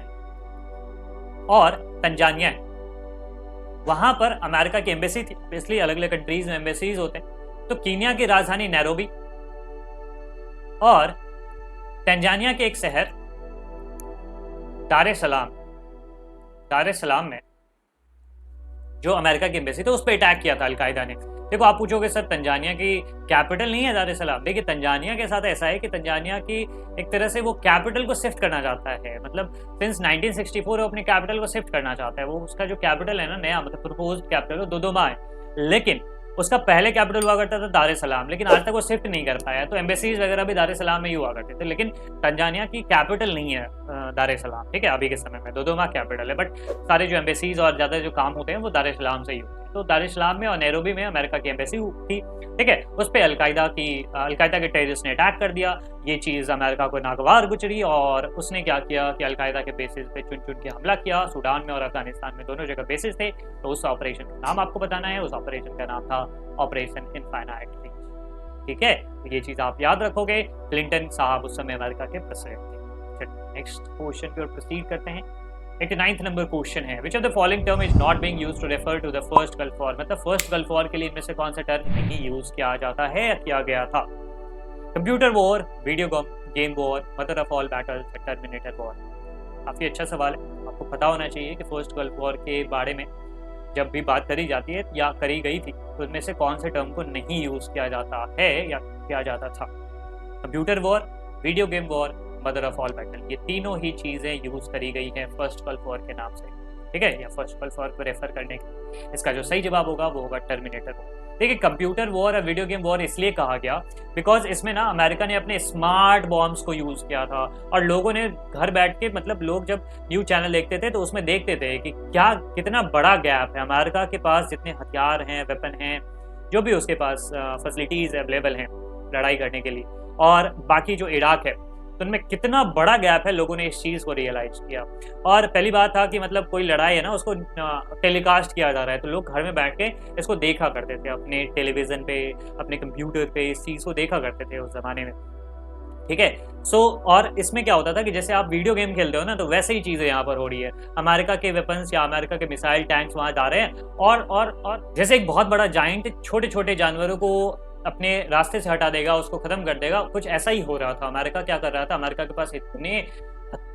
और तंजानिया है वहां पर अमेरिका की एम्बेसी थी। इसलिए अलग अलग कंट्रीज में एम्बेसीज होते हैं। तो कीनिया की राजधानी नैरोबी और तंजानिया के एक शहर दार एस सलाम में जो अमेरिका की एम्बेसी थी उस पर अटैक किया था अलकायदा ने। देखो आप पूछोगे सर तंजानिया की कैपिटल नहीं है दार एस सलाम? देखिए तंजानिया के साथ ऐसा है कि तंजानिया की एक तरह से वो कैपिटल को शिफ्ट करना चाहता है, मतलब सिंस 1964 वो अपनी कैपिटल को शिफ्ट करना चाहता है। वो उसका जो कैपिटल है ना नया, मतलब प्रपोज कैपिटल वो दोदोमा है, लेकिन उसका पहले कैपिटल हुआ करता था दार एस सलाम, लेकिन आज तक वो शिफ्ट नहीं कर पाया। तो एम्बेसीज वगैरह भी दार एस सलाम में ही हुआ करते थे, लेकिन तंजानिया की कैपिटल नहीं है दार एस सलाम, ठीक है, अभी के समय में दोदोमा कैपिटल है। बट सारे जो एम्बेसीज और ज्यादा जो काम होते हैं वो दार एस सलाम से ही होते हैं। तो दार एस सलाम में और नैरोबी में अमेरिका की एम्बेसी थी, ठीक है। उस पर अलकायदा के टेररिस्ट ने अटैक कर दिया। ये चीज अमेरिका को नागवार गुजरी और उसने क्या किया कि अलकायदा के बेसिस पे चुन चुन के हमला किया। सूडान में और अफगानिस्तान में दोनों जगह बेसिस थे। तो उस ऑपरेशन का नाम आपको बताना है। उस ऑपरेशन का नाम था ऑपरेशन इनफाइनाइट रिच, ठीक है। तो ये चीज आप याद रखोगे। क्लिंटन साहब उस समय अमेरिका के प्रेसिडेंट थे। नेक्स्ट क्वेश्चन की ओर प्रोसीड करते हैं। 89th नंबर क्वेश्चन है, which of the following term is not being used to refer to the first gulf war? मतलब फर्स्ट गल्फ वॉर के लिए इनमें से कौन सा टर्म नहीं यूज किया जाता है या किया गया था? Computer war, video game war, mother of all battles, terminator war. काफी अच्छा सवाल है। आपको पता होना चाहिए कि फर्स्ट गल्फ वॉर के बारे में जब भी बात करी जाती है या करी गई थी तो इनमें से कौन से टर्म को नहीं यूज किया जाता है या किया जाता था? Computer war, video game war, mother of all battle, ये तीनों ही चीजें यूज करी गई हैं फर्स्ट गल्फ वॉर के नाम से, ठीक है, या फर्स्ट गल्फ वॉर को रेफर करने के। इसका जो सही जवाब होगा वो होगा टर्मिनेटर वॉर। देखिए कंप्यूटर वॉर और वीडियो गेम वॉर इसलिए कहा गया बिकॉज इसमें ना अमेरिका ने अपने स्मार्ट बॉम्ब्स को यूज किया था और लोगों ने घर बैठ के, मतलब लोग जब न्यूज चैनल देखते थे तो उसमें देखते थे कि क्या कितना बड़ा गैप है अमेरिका के पास, जितने हथियार हैं, वेपन हैं, जो भी उसके पास फैसिलिटीज अवेलेबल हैं लड़ाई करने के लिए, और बाकी जो इराक है तो उनमें कितना बड़ा गैप है। लोगों ने इस चीज़ को रियलाइज किया। और पहली बात था कि मतलब कोई लड़ाई है ना उसको टेलीकास्ट किया जा रहा है तो लोग घर में बैठ के इसको देखा करते थे, अपने टेलीविज़न पे, अपने कंप्यूटर पे इस चीज़ को देखा करते थे उस ज़माने में, ठीक है। और इसमें क्या होता था कि जैसे आप वीडियो गेम खेलते हो ना तो वैसे ही चीज़ें यहाँ पर हो रही है। अमेरिका के वेपन्स या अमेरिका के मिसाइल टैंक्स वहाँ जा रहे हैं और जैसे एक बहुत बड़ा जाइंट छोटे छोटे जानवरों को अपने रास्ते से हटा देगा, उसको खत्म कर देगा, कुछ ऐसा ही हो रहा था। अमेरिका क्या कर रहा था, अमेरिका के पास इतने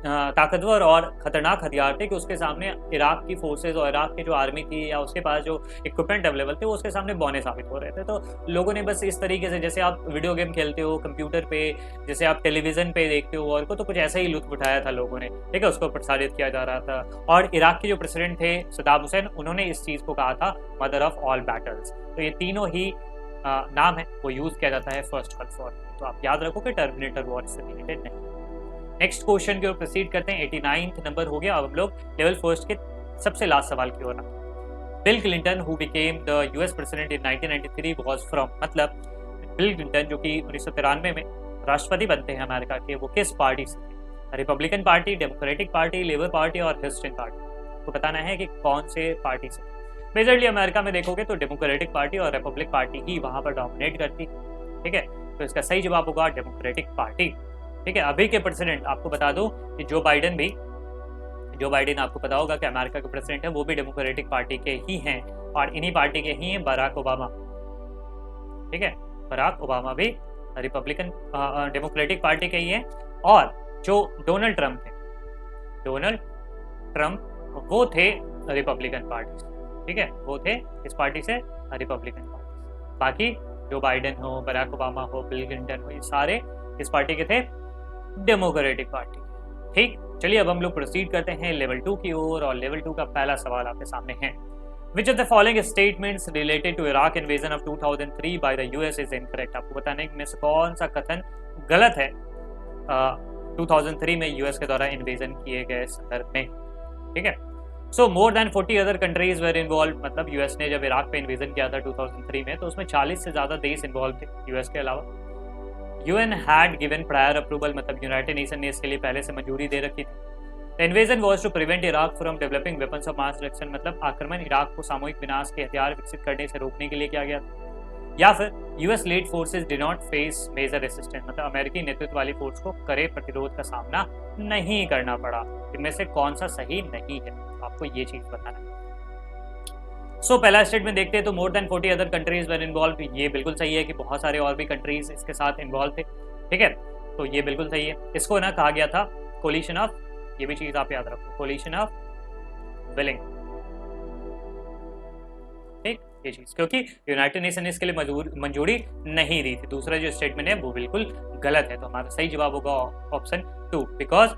ताकतवर और खतरनाक हथियार थे कि उसके सामने इराक की फोर्सेज और इराक की जो आर्मी थी या उसके पास जो इक्विपमेंट अवेलेबल थे वो उसके सामने बौने साबित हो रहे थे। तो लोगों ने बस इस तरीके से, जैसे आप वीडियो गेम खेलते हो कंप्यूटर पे, जैसे आप टेलीविजन पे देखते हो वॉर को, तो कुछ ऐसा ही लुत्फ उठाया था लोगों ने, ठीक है, उसको प्रसारित किया जा रहा था। और इराक के जो प्रेसिडेंट थे सद्दाम हुसैन, उन्होंने इस चीज़ को कहा था मदर ऑफ ऑल बैटल्स। तो ये तीनों ही नाम है वो यूज किया जाता है फर्स्ट गल्फ वॉर में। तो आप याद रखो कि टर्मिनेटर वॉर से रिलेटेड नहीं। नेक्स्ट क्वेश्चन की ओर प्रोसीड करते हैं। 89th नंबर हो गया। अब हम लोग लेवल फर्स्ट के सबसे लास्ट सवाल की ओर आते। Bill Clinton who became the US president in 1993 was from, मतलब बिल क्लिंटन जो कि 1993 में राष्ट्रपति बनते हैं अमेरिका के, वो किस पार्टी से थे? Republican party, democratic party, labour party और ह्यूस्टन पार्टी। तो बताना है कि कौन से पार्टी से। मेजरली अमेरिका में देखोगे तो डेमोक्रेटिक पार्टी और रिपब्लिक पार्टी ही वहां पर डोमिनेट करती, ठीक है। तो इसका सही जवाब होगा डेमोक्रेटिक पार्टी, ठीक है। अभी के प्रेसिडेंट आपको बता दो कि जो बाइडेन आपको पता होगा कि अमेरिका के प्रेसिडेंट है, वो भी डेमोक्रेटिक पार्टी के ही हैं और इन्हीं पार्टी के ही हैं बराक ओबामा, ठीक है। बराक ओबामा भी रिपब्लिकन डेमोक्रेटिक पार्टी के ही हैं। और जो डोनाल्ड ट्रंप वो थे रिपब्लिकन पार्टी से, ठीक है, वो थे इस पार्टी से, रिपब्लिकन पार्टी। बाकी जो बाइडेन हो, बराक ओबामा हो, बिल क्लिंटन हो, ये सारे इस पार्टी के थे, डेमोक्रेटिक पार्टी, ठीक। चलिए अब हम लोग प्रोसीड करते हैं लेवल 2 की ओर और लेवल 2 का पहला सवाल आपके सामने है। Which of the following statements related to Iraq invasion of 2003 by the US is incorrect? आपको बताना है कि में से कौन सा कथन गलत है 2003 में यूएस के द्वारा इन्वेजन किए गए संदर्भ में, ठीक है। So more than 40 other countries were involved, मतलब यूएस ने जब इराक पे इन्वेजन किया था 2003 में तो उसमें 40 से ज़्यादा देश इन्वॉल्व थे यूएस के अलावा। UN had given prior approval, मतलब यूनाइटेड नेशन ने इसके लिए पहले से मंजूरी दे रखी थी। The invasion was to prevent Iraq from developing weapons of mass destruction, मतलब आक्रमण इराक को सामूहिक विनाश के हथियार विकसित करने से रोकने के लिए किया गया था। या फिर US led forces did not face major resistance, मतलब अमेरिकी नेतृत्व वाली फोर्स को कड़े प्रतिरोध का सामना नहीं करना पड़ा। इनमें से कौन सा सही नहीं है, आपको ये चीज बताना है। सो पहला स्टेटमेंट देखते हैं तो मोर देन 40 अदर कंट्रीज वर इन्वॉल्व, ये बिल्कुल सही है कि बहुत सारे और भी कंट्रीज इसके साथ इन्वॉल्व थे, ठीक है, तो ये बिल्कुल सही है। इसको ना कहा गया था कोलिशन ऑफ, ये भी चीज आप याद रखो, कोलिशन ऑफ विलिंग, ठीक, ये चीज, क्योंकि यूनाइटेड नेशन ने इसके लिए मंजूरी नहीं दी थी। दूसरा जो स्टेटमेंट है वो बिल्कुल गलत है, तो हमारा सही जवाब होगा ऑप्शन 2, बिकॉज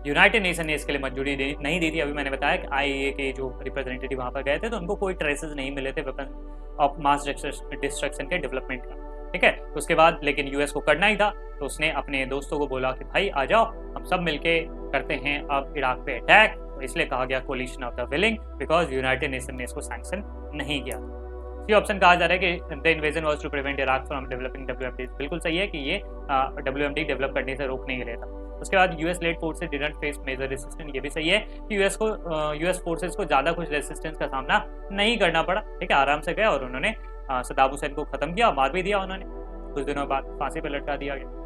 यूनाइटेड नेशन ने इसके लिए मंजूरी नहीं दी थी। अभी मैंने बताया कि आईएए के जो रिप्रेजेंटेटिव वहां पर गए थे तो उनको कोई ट्रेसेस नहीं मिले थे वेपन ऑफ मास डिस्ट्रक्शन के डेवलपमेंट का, ठीक है। तो उसके बाद लेकिन यूएस को करना ही था, तो उसने अपने दोस्तों को बोला कि भाई आ जाओ, हम सब मिलके करते हैं अब इराक पे अटैक, तो इसलिए कहा गया collision of the willing, because United nation ने इसको सैंक्शन नहीं किया। सी ऑप्शन कहा जा रहा है कि the invasion was to prevent Iraq from developing WMD, बिल्कुल सही है कि ये डब्ल्यूएमडी डेवलप करने से रोकने के लिए था। उसके बाद US led forces didn't face major resistance, ये भी सही है कि यूएस फोर्सेस को ज्यादा कुछ रेसिस्टेंस का सामना नहीं करना पड़ा, ठीक है, आराम से गए और उन्होंने सद्दाम हुसैन को खत्म किया, मार भी दिया उन्होंने, कुछ दिनों बाद फांसी पर लटका दिया गया।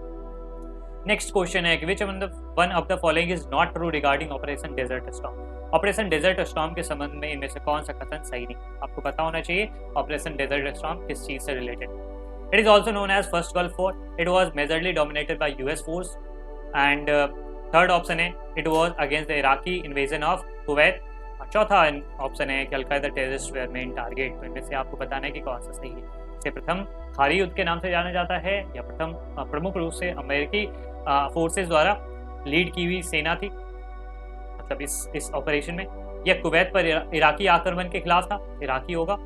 नेक्स्ट क्वेश्चन है कि which one of the following is not true regarding Operation desert storm. Operation desert Storm के संबंध में इनमें से कौन सा कथन सही नहीं, आपको पता होना चाहिए ऑपरेशन डेजर्ट स्टॉर्म किस चीज से related. It is also known as first gulf war, it was majorly dominated by US force, and third option है it was against the Iraqi invasion of Kuwait, और चौथा ऑप्शन है कि al-Qaeda terrorist were main target. तो इनमें से आपको बताना है कि कौन सा सही है। इसे प्रथम खारी युद्ध के नाम से जाना जाता है, या प्रथम प्रमुख रूप से अमेरिकी फोर्सेस द्वारा लीड की हुई सेना थी, मतलब इस ऑपरेशन में, यह कुवैत पर इराकी आक्रमण के खिलाफ था, इराकी होगा,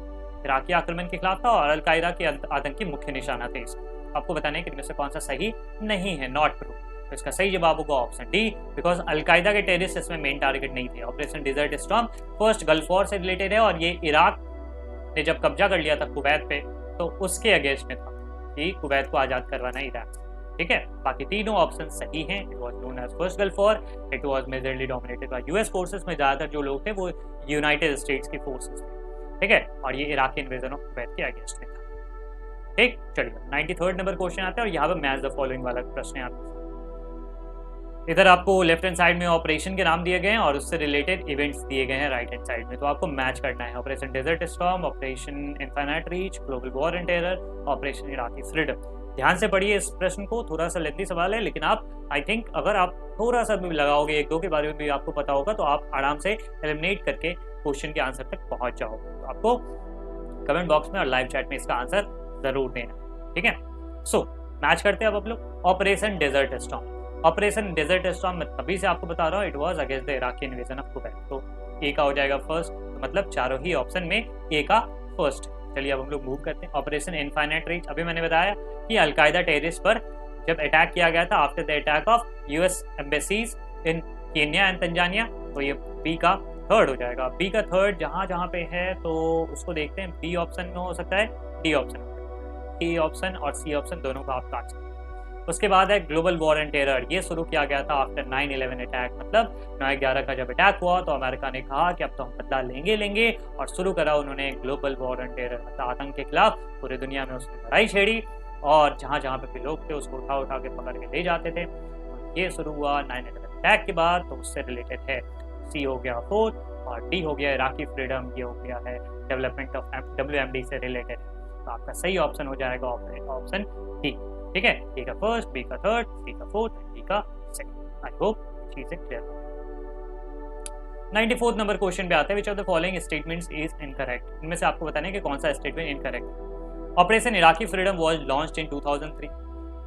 इराकी आक्रमण के खिलाफ था, और अल-कायदा के आतंकी मुख्य निशाना थे इसके। आपको बताना है कि इनमें से कौन सा सही नहीं है, नॉट ट्रू। तो इसका सही जवाब होगा ऑप्शन डी, बिकॉज अल-कायदा के टेररिस्ट इसमें मेन टारगेट नहीं थे। Operation desert Storm first gulf War से रिलेटेड है, और ये इराक ने जब कब्जा कर लिया था कुवैत पे, तो उसके अगेंस्ट में था कि कुवैत को आजाद करवाना इराक, ठीक है। बाकी तीनों ऑप्शन सही हैं। It was known as first gulf war, it was majorly dominated by US forces, में ज्यादातर जो लोग थे वो यूनाइटेड स्टेट्स की फोर्सेस थे, ठीक है, और ये इराकी इन्वेजन ऑफ कुवैत के अगेंस्ट में था, ठीक। चलिए 93rd नंबर क्वेश्चन आता है, और यहाँ पर मैच द फॉलोइंग वाला प्रश्न आता है। इधर आपको लेफ्ट हैंड साइड में ऑपरेशन के नाम दिए गए हैं और उससे रिलेटेड इवेंट्स दिए गए हैं राइट हैंड साइड में, तो आपको मैच करना है। Operation desert storm, Operation infinite Reach, global war and terror, Operation Iraqi Freedom. ध्यान से पढ़िए इस प्रश्न को, थोड़ा सा लेंथी सवाल है, लेकिन आप आई थिंक अगर आप थोड़ा सा भी लगाओगे, एक दो के बारे में भी आपको पता होगा, तो आप आराम से एलिमिनेट करके क्वेश्चन के आंसर तक पहुंच जाओगे। तो आपको कमेंट बॉक्स में और लाइव चैट में इसका आंसर जरूर देना, ठीक है। सो मैच करते हैं अब आप लोग। Operation desert storm, operation desert storm में तभी से आपको बता रहा हूँ, it was against the Iraqi invasion of Kuwait, तो ए का हो जाएगा फर्स्ट, तो मतलब चारों ही ऑप्शन में ए का फर्स्ट। चलिए अब हम लोग मूव करते हैं। ऑपरेशन इनफाइनाइट रीच, अभी मैंने बताया कि अल-कायदा टेररिस्ट पर जब अटैक किया गया था after the attack of US embassies in Kenya and Tanzania, तो ये बी का थर्ड हो जाएगा। बी का थर्ड जहाँ जहाँ पे है तो उसको देखते हैं, बी ऑप्शन में हो सकता है, डी ऑप्शन, ए ऑप्शन और सी ऑप्शन दोनों का आप काट सकते हैं। उसके बाद है ग्लोबल वॉर एंड टेरर, ये शुरू किया गया था आफ्टर 9/11 अटैक, मतलब 9/11 का जब अटैक हुआ तो अमेरिका ने कहा कि अब तो हम बदला लेंगे, और शुरू करा उन्होंने ग्लोबल वॉर एंड टेरर, मतलब आतंक के खिलाफ पूरी दुनिया में उसने लड़ाई छेड़ी, और जहाँ जहाँ पे भी लोग थे उसको उठा के पकड़ के ले जाते थे। ये शुरू हुआ 9/11 अटैक के बाद, तो उससे रिलेटेड है। सी हो गया फोर्थ, और डी हो गया इराकी फ्रीडम, ये हो गया है डेवलपमेंट ऑफ WMD से रिलेटेड। तो आपका सही ऑप्शन हो जाएगा ऑप्शन डी, ठीक है। ए का फर्स्ट, बी का थर्ड, सी का फोर्थ, डी का सेकंड। आई होप चीजें क्लियर हो। 94th नंबर क्वेश्चन पे आता है, which of the following statements is incorrect. इनमें से आपको बताना है कि कौन सा स्टेटमेंट इनकरेक्ट है। Operation Iraqi freedom was launched in 2003।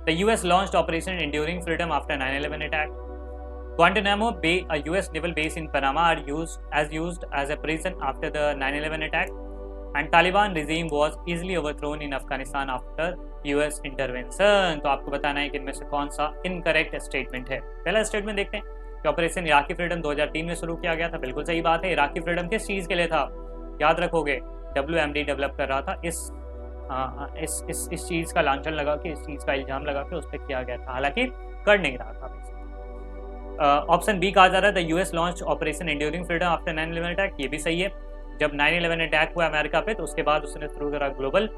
The US launched operation enduring freedom after 9/11 attack. Guantanamo Bay, a US naval base in Panama, are used as a prison after the 9/11 attack. And Taliban regime was easily overthrown in Afghanistan after US intervention। तो आपको बताना है कि इनमें से कौन सा incorrect statement है। पहला स्टेटमेंट देखते हैं कि ऑपरेशन इराकी फ्रीडम 2003 में शुरू किया गया था, बिल्कुल सही बात है। इराकी फ्रीडम किस चीज के लिए था, याद रखोगे, WMD डेवलप कर रहा था। इस चीज का लांछन लगा के, इस चीज का इल्जाम लगा के उस पर किया गया था, हालांकि कर नहीं रहा था। ऑप्शन बी कहा जा रहा है the US launch operation enduring freedom after 9/11 attack, ये भी सही है। जब 9/11 अटैक हुआ अमेरिका पे तो उसके बाद उसने शुरू करा ग्लोबल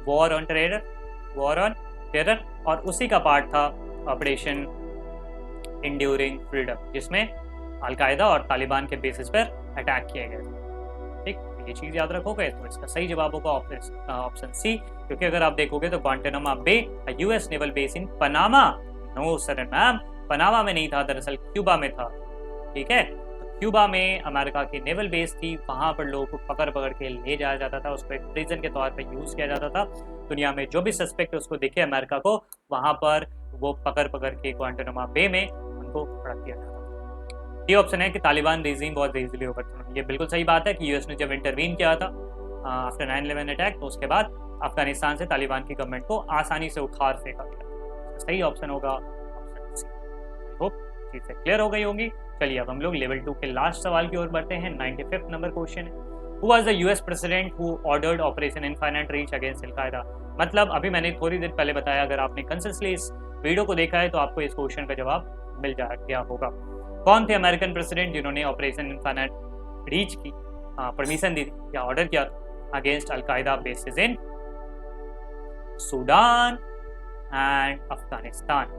वॉर ऑन टेरर, और उसी का पार्ट था ऑपरेशन एंड्यूरिंग फ्रीडम, जिसमें अलकायदा और तालिबान के बेसिस पर अटैक किए गए। ठीक, ये चीज याद रखोगे तो इसका सही जवाब होगा ऑप्शन सी, क्योंकि अगर आप देखोगे तो Guantanamo Bay US naval base in Panama, no sir ma'am, Panama में नहीं था, दरअसल क्यूबा में था। ठीक है, तो क्यूबा में अमेरिका की नेवल बेस थी, वहां पर लोगों को पकड़ पकड़ के ले जाया जाता था, उसको एक प्रिजन के तौर पर यूज किया जाता था। दुनिया में जो भी सस्पेक्ट उसको दिखे अमेरिका को, वहां पर वो पकड़ पकड़ के ग्वांटानामो बे में उनको रख दिया जाता था। ये ऑप्शन है कि तालिबान रेजिम बहुत इजीली ओवरथ्रोन, ये बिल्कुल सही बात है कि यूएस ने जब इंटरवीन किया था आफ्टर 9/11 अटैक, तो उसके बाद अफगानिस्तान से तालिबान की गवर्नमेंट को आसानी से उखाड़ फेंका गया। सही ऑप्शन होगा ऑप्शन सी। होप चीजें क्लियर हो गई होंगी। चलिए अब हम लोग लेवल 2 के लास्ट सवाल की ओर बढ़ते हैं। 95th नंबर क्वेश्चन है, who was the US president who ordered operation infinite reach against al-Qaeda. मतलब अभी मैंने थोड़ी देर पहले बताया, अगर आपने कंसिस्टेंटली इस वीडियो को देखा है तो आपको इस क्वेश्चन का जवाब मिल गया होगा। कौन थे अमेरिकन प्रेसिडेंट जिन्होंने ऑपरेशन इनफाइनाइट रीच की परमिशन दी थी या ऑर्डर किया against al-Qaeda bases in Sudan and Afghanistan.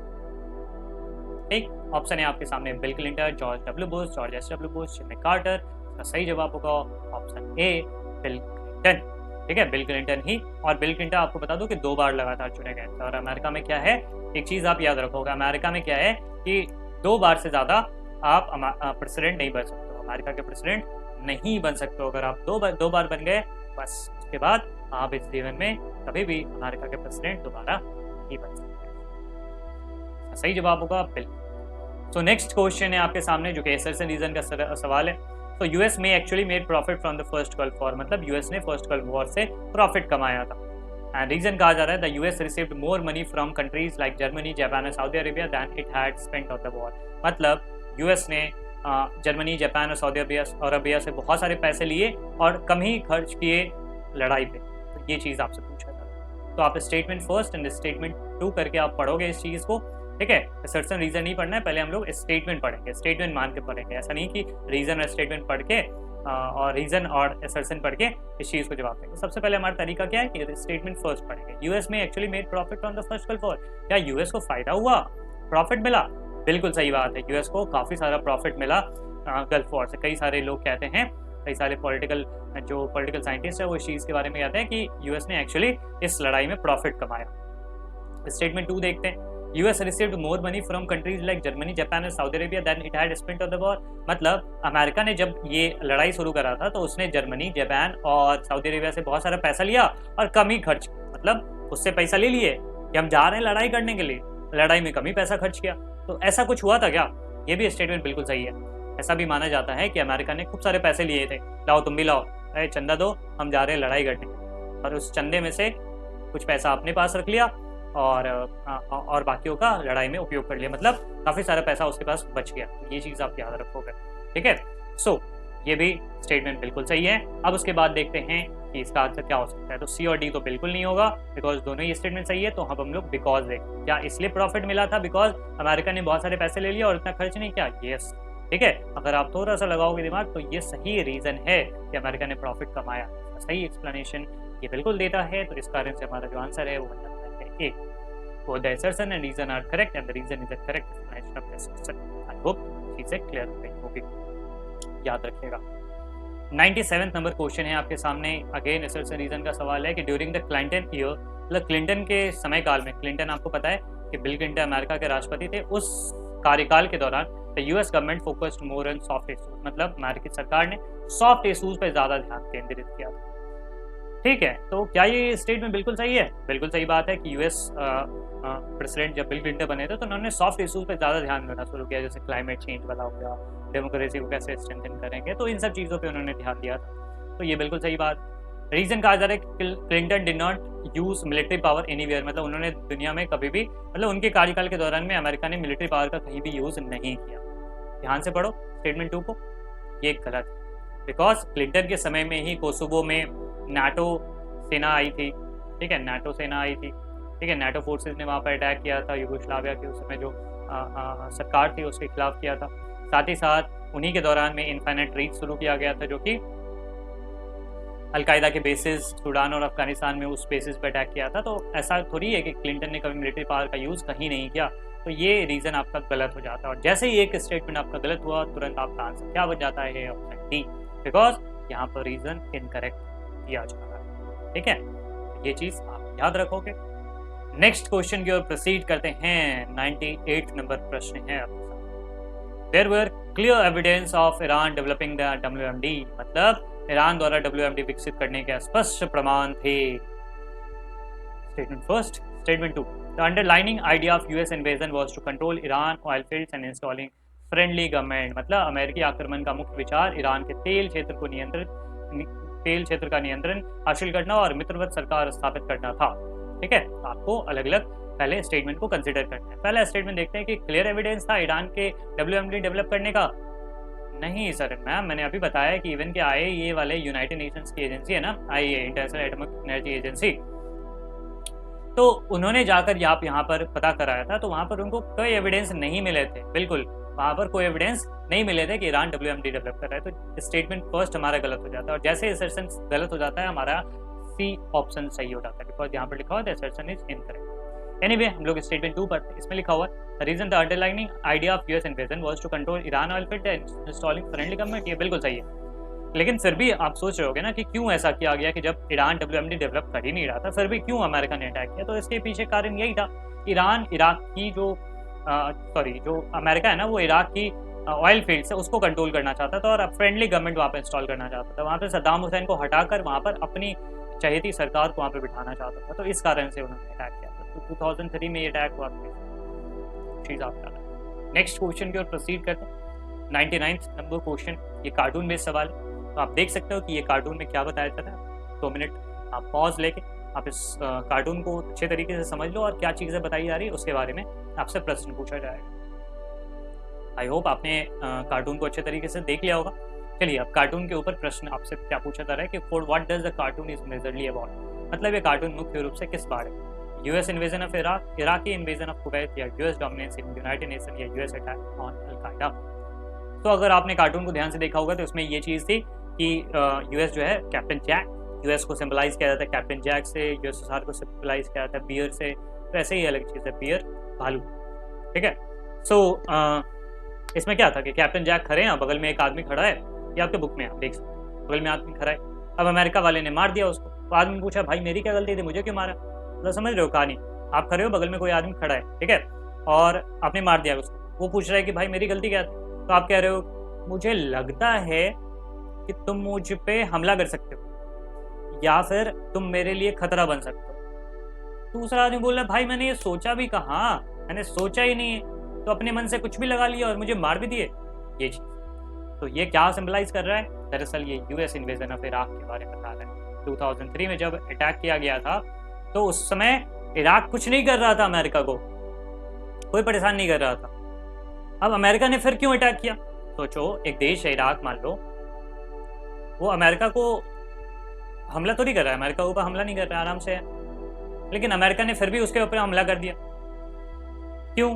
ठीक, ऑप्शन है आपके सामने Bill Clinton, George W Bush, George S W Bush, Jimmy Carter. इसका सही जवाब होगा ऑप्शन ए बिल क्लिंटन। ठीक है, बिल क्लिंटन ही, और बिल क्लिंटन आपको बता दूं कि 2 बार लगातार चुने गए थे। और अमेरिका में क्या है, एक चीज आप याद रखोगे, अमेरिका में क्या है कि 2 बार से ज्यादा आप प्रेसिडेंट नहीं बन सकते हो, अमेरिका के प्रेसिडेंट नहीं बन सकते हो। अगर आप दो बार बन गए बस, उसके बाद आप इस जीवन में कभी भी अमेरिका के प्रेसिडेंट दोबारा नहीं बन सकते। सही जवाब होगा बिल। सो नेक्स्ट क्वेश्चन है आपके सामने, जो कि एसर्शन रीजन का सवाल है। तो यूएस में actually made profit from the first gulf war, मतलब यूएस ने फर्स्ट गल्फ वॉर से प्रॉफिट कमाया था। एंड रीजन कहा जा रहा है the US received more money from countries like Germany, Japan and Saudi Arabia than it had spent on the war. मतलब यूएस ने जर्मनी, जापान और सऊदी अरेबिया से बहुत सारे पैसे लिए और कम ही खर्च किए लड़ाई पे। तो ये चीज़ आपसे पूछा था, तो आप स्टेटमेंट फर्स्ट एंड स्टेटमेंट 2 करके आप पढ़ोगे इस चीज़ को। ठीक है, असर्शन रीजन नहीं पढ़ना है, पहले हम लोग स्टेटमेंट पढ़ेंगे, स्टेटमेंट मान के पढ़ेंगे। ऐसा नहीं कि रीजन और स्टेटमेंट पढ़ के और रीजन और असर्शन पढ़ के इस चीज़ को जवाब देंगे। सबसे पहले हमारा तरीका क्या है कि स्टेटमेंट फर्स्ट पढ़ेंगे। यूएस में actually made profit from the first gulf war, क्या यूएस को फायदा हुआ, प्रॉफिट मिला? बिल्कुल सही बात है, यूएस को काफ़ी सारा प्रॉफिट मिला गल्फ वॉर से। कई सारे लोग कहते हैं, कई सारे पॉलिटिकल साइंटिस्ट है वो इस चीज़ के बारे में कहते हैं कि यूएस ने एक्चुअली इस लड़ाई में प्रॉफिट कमाया। स्टेटमेंट 2 देखते हैं। US received more money from countries like Germany, Japan and Saudi Arabia than it had spent on the war. मतलब अमेरिका ने जब ये लड़ाई शुरू करा था तो उसने जर्मनी, जापान और सऊदी अरेबिया से बहुत सारा पैसा लिया और कम ही खर्च किया। मतलब उससे पैसा ले लिए कि हम जा रहे हैं लड़ाई करने के लिए, लड़ाई में कम ही पैसा खर्च किया। तो ऐसा कुछ हुआ था क्या? ये भी स्टेटमेंट बिल्कुल सही है। ऐसा भी माना जाता है कि अमेरिका ने खूब सारे पैसे लिए थे, लाओ तुम भी लाओ, अरे चंदा दो, हम जा रहे हैं लड़ाई करने, और उस चंदे में से कुछ पैसा अपने पास रख लिया और बाकियों का लड़ाई में उपयोग कर लिया। मतलब काफ़ी सारा पैसा उसके पास बच गया। तो ये चीज़ आप याद रखोगे। ठीक है, सो ये भी स्टेटमेंट बिल्कुल सही है। अब उसके बाद देखते हैं कि इसका आंसर क्या हो सकता है। तो सी और डी तो बिल्कुल नहीं होगा, बिकॉज दोनों ही स्टेटमेंट सही है। तो अब हम लोग बिकॉज देखें, क्या इसलिए प्रॉफिट मिला था बिकॉज अमेरिका ने बहुत सारे पैसे ले लिए और इतना खर्च नहीं किया? यस। ठीक है, अगर आप थोड़ा सा लगाओगे दिमाग तो ये सही रीजन है कि अमेरिका ने प्रॉफिट कमाया। सही एक्सप्लेनेशन ये बिल्कुल देता है। तो इस कारण से हमारा जो आंसर है वो बन जाता है ए। Both the assertion and reason are correct and the reason is the correct explanation of the assertion. I hope चीजें क्लियर हो गई होगी, याद रखिएगा। 97th नंबर क्वेश्चन है आपके सामने। अगेन असर्शन रीजन का सवाल है कि ड्यूरिंग द क्लिंटन ईयर, मतलब क्लिंटन के समय काल में, क्लिंटन आपको पता है कि बिल क्लिंटन अमेरिका के राष्ट्रपति थे, उस कार्यकाल के दौरान the US government focused more on soft issues, मतलब अमेरिकी सरकार ने सॉफ्ट इशूज पर ज्यादा ध्यान केंद्रित किया था। ठीक है, तो क्या ये स्टेटमेंट बिल्कुल सही है? बिल्कुल सही बात है कि यूएस प्रेसिडेंट जब बिल क्लिंटन बने थे तो उन्होंने सॉफ्ट इशूज पे ज़्यादा ध्यान देना शुरू किया, जैसे क्लाइमेट चेंज वाला हो गया, डेमोक्रेसी को कैसे स्ट्रेंथन करेंगे, तो इन सब चीज़ों पे उन्होंने ध्यान दिया था। तो ये बिल्कुल सही बात। रीजन कहा जा रहा है कि Clinton did not use military power anywhere, मतलब उन्होंने दुनिया में कभी भी, मतलब उनके कार्यकाल के दौरान में अमेरिका ने मिलिट्री पावर का कहीं भी यूज नहीं किया। ध्यान से पढ़ो स्टेटमेंट 2 को, ये गलत है। बिकॉज क्लिंटन के समय में ही कोसोवो में नाटो सेना आई थी। ठीक है, नाटो सेना आई थी। ठीक है, नाटो फोर्सेस ने वहाँ पर अटैक किया था यूगोस्लाविया के उस समय जो सरकार थी उसके खिलाफ किया था। साथ ही साथ उन्हीं के दौरान में इन्फाइनाइट रीच शुरू किया गया था, जो कि अलकायदा के बेसिस सूडान और अफगानिस्तान में उस बेसिस पर अटैक किया था। तो ऐसा थोड़ी है कि क्लिंटन ने कभी मिलिट्री पावर का यूज़ कहीं नहीं किया, तो ये रीज़न आपका गलत हो जाता है। और जैसे ही एक स्टेटमेंट आपका गलत हुआ, तुरंत आपका आंसर क्या बन जाता है, ऑप्शन डी, बिकॉज यहाँ पर रीज़न इनकरेक्ट दिया जा रहा है। ठीक है, ये चीज़ आप याद रखोगे। नेक्स्ट क्वेश्चन की ओर प्रोसीड करते हैं। 98 नंबर प्रश्न है आपके साथ। There were clear evidence of Iran developing the WMD, मतलब ईरान द्वारा WMD विकसित करने के स्पष्ट प्रमाण थे। Statement first. Statement two, the underlining idea of US invasion was to control Iran oil fields and installing friendly government, मतलब अमेरिकी आक्रमण का मुख्य विचार ईरान के तेल क्षेत्र का नियंत्रण हासिल करना और मित्रवत सरकार स्थापित करना था। ठीक है, तो आपको अलग अलग पहले स्टेटमेंट को कंसिडर करना है। पहला स्टेटमेंट देखते हैं कि क्लियर एविडेंस था ईरान के WMD डेवलप करने का। नहीं सर मैम, मैंने अभी बताया कि इवन के IAEA वाले यूनाइटेड नेशंस की एजेंसी है ना, IAEA international atomic energy agency, तो उन्होंने जाकर यहाँ पर पता कराया था, तो वहाँ पर उनको कोई एविडेंस नहीं मिले थे। बिल्कुल वहाँ पर कोई एविडेंस नहीं मिले थे कि ईरान WMD डेवलप कर रहा है। तो स्टेटमेंट फर्स्ट हमारा गलत हो जाता है, और जैसे असर्शन गलत हो जाता है हमारा सी ऑप्शन सही हो जाता है, बिकॉज यहाँ पर लिखा हुआ है असर्शन इज इनकरेक्ट। एनीवे हम लोग स्टेटमेंट 2 पर, इसमें लिखा हुआ है reason the underlining idea of US invasion was to control Iran oil field and installing friendly government. ये बिल्कुल सही है, लेकिन फिर भी आप सोच रहे होगे ना कि क्यों ऐसा किया गया कि जब ईरान WMD डेवलप कर ही नहीं रहा था, फिर भी क्यों अमेरिका ने अटैक किया। तो इसके पीछे कारण यही था, ईरान इराक की जो अमेरिका है ना, वो इराक की ऑयल फील्ड से उसको कंट्रोल करना चाहता था और फ्रेंडली गवर्नमेंट वहाँ पर इंस्टॉल करना चाहता था। वहाँ पर सद्दाम हुसैन को हटाकर वहाँ पर अपनी चहेती सरकार को वहाँ पर बिठाना चाहता था, तो इस कारण से उन्होंने अटैक किया था। तो 2003 में ये अटैक हुआ था। चीज़ आप याद रखें। नेक्स्ट क्वेश्चन की ओर प्रोसीड करते हैं। 99 नंबर क्वेश्चन, ये कार्टून बेस्ड सवाल है, तो आप देख सकते हो कि ये कार्टून में क्या बताया जाता है। 2 मिनट आप पॉज लेके आप इस कार्टून को अच्छे तरीके से समझ लो और क्या चीज़ें बताई जा रही है उसके बारे में आपसे प्रश्न पूछा जाएगा। आई होप आपने कार्टून को अच्छे तरीके से देख लिया होगा। चलिए अब कार्टून के ऊपर प्रश्न आपसे क्या पूछा जा रहा है कि for what does the cartoon is majorly about, मतलब ये कार्टून मुख्य रूप से किस बारे में, US invasion of Iraq, Iraqi invasion of Kuwait, या US dominance in United nation, या US अटैक ऑन अल-कायदा। तो अगर आपने कार्टून को ध्यान से देखा होगा तो उसमें ये चीज़ थी कि US जो है कैप्टन जैक, US को सिंबलाइज किया जाता है कैप्टन जैक से, USSR को सिंबलाइज किया जाता है बियर से, तो ऐसे ही अलग चीज़ है बियर भालू। ठीक है, सो इसमें क्या था कि कैप्टन जैक खड़े हैं, बगल में एक आदमी खड़ा है, ये आपके बुक में आप देख सकते हैं, बगल में आदमी खड़ा है। अब अमेरिका वाले ने मार दिया उसको, तो आदमी ने पूछा भाई मेरी क्या गलती थी, मुझे क्यों मारा। मतलब समझ रहे हो कहानी, आप खड़े हो, बगल में कोई आदमी खड़ा है, ठीक है, और आपने मार दिया उसको, वो पूछ रहा है कि भाई मेरी गलती क्या थी, तो आप कह रहे हो मुझे लगता है कि तुम मुझ पे हमला कर सकते हो या फिर तुम मेरे लिए खतरा बन सकते हो। दूसरा आदमी बोल रहा है भाई मैंने ये सोचा भी कहाँ, मैंने सोचा ही नहीं है, तो अपने मन से कुछ भी लगा लिया और मुझे मार भी दिए। ये चीज़ तो ये क्या सिंबलाइज कर रहा है, दरअसल ये US इन्वेजन ऑफ इराक के बारे में बता रहा है। 2003 में जब अटैक किया गया था तो उस समय इराक कुछ नहीं कर रहा था, अमेरिका को कोई परेशान नहीं कर रहा था। अब अमेरिका ने फिर क्यों अटैक किया, सोचो एक देश है इराक मान लो, वो अमेरिका को हमला तो नहीं कर रहा है, अमेरिका के ऊपर हमला नहीं कर रहा है, आराम से है, लेकिन अमेरिका ने फिर भी उसके ऊपर हमला कर दिया। क्यों?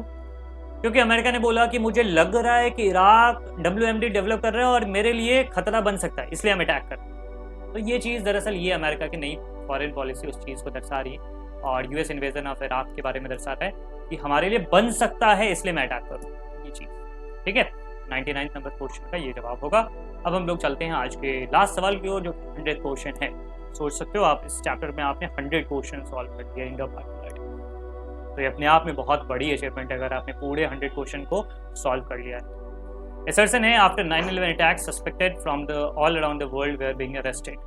क्योंकि अमेरिका ने बोला कि मुझे लग रहा है कि इराक WMD डेवलप कर रहा है और मेरे लिए खतरा बन सकता है, इसलिए हम अटैक कर रहे हैं। तो ये चीज़ दरअसल ये अमेरिका की नई फॉरेन पॉलिसी उस चीज़ को दर्शा रही है, और US इन्वेजन ऑफ इराक के बारे में दर्शाता है कि हमारे लिए बन सकता है इसलिए मैं अटैक करूँ, ये चीज़। ठीक है, 99 नंबर क्वेश्चन का ये जवाब होगा। अब हम लोग चलते हैं आज के लास्ट सवाल की ओर, जो 100 क्वेश्चन है। सोच सकते हो आप इस चैप्टर में आपने 100 क्वेश्चन सॉल्व कर दिया इंडो पाइपलाइन, तो ये अपने आप में बहुत बड़ी अचीवमेंट है अगर आपने पूरे 100 क्वेश्चन को सॉल्व कर लिया है। असर्शन है after 9/11 attack suspected from the all around the world were being arrested.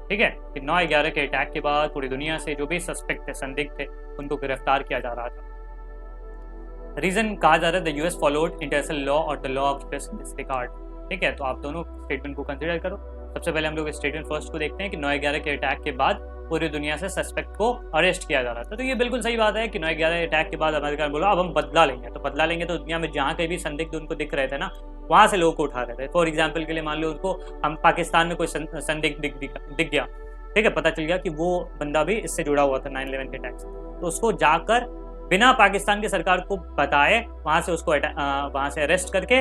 ठीक है, कि 9/11 के अटैक के बाद पूरी दुनिया से जो भी सस्पेक्ट थे, संदिग्ध थे, उनको गिरफ्तार किया जा रहा था। रीजन कहा जा रहा है the US followed international law और the law of in this regard. ठीक है, तो आप दोनों स्टेटमेंट को कंसिडर करो। सबसे पहले हम लोग स्टेटमेंट फर्स्ट को देखते हैं कि 9/11 के अटैक के बाद पूरी दुनिया से सस्पेक्ट को अरेस्ट किया जा रहा था। तो ये बिल्कुल सही बात है कि 9/11 अटैक के बाद अमेरिका ने बोला अब हम बदला लेंगे, तो बदला लेंगे तो दुनिया में जहाँ कहीं भी संदिग्ध उनको दिख रहे थे ना, वहाँ से लोगों को उठा रहे थे। फॉर एग्जाम्पल के लिए मान लो उनको हम पाकिस्तान में कोई संदिग्ध दिख गया, ठीक है, पता चल गया कि वो बंदा भी इससे जुड़ा हुआ था 9/11 के अटैक से, तो उसको जाकर बिना पाकिस्तान की सरकार को बताए वहां से उसको वहां से अरेस्ट करके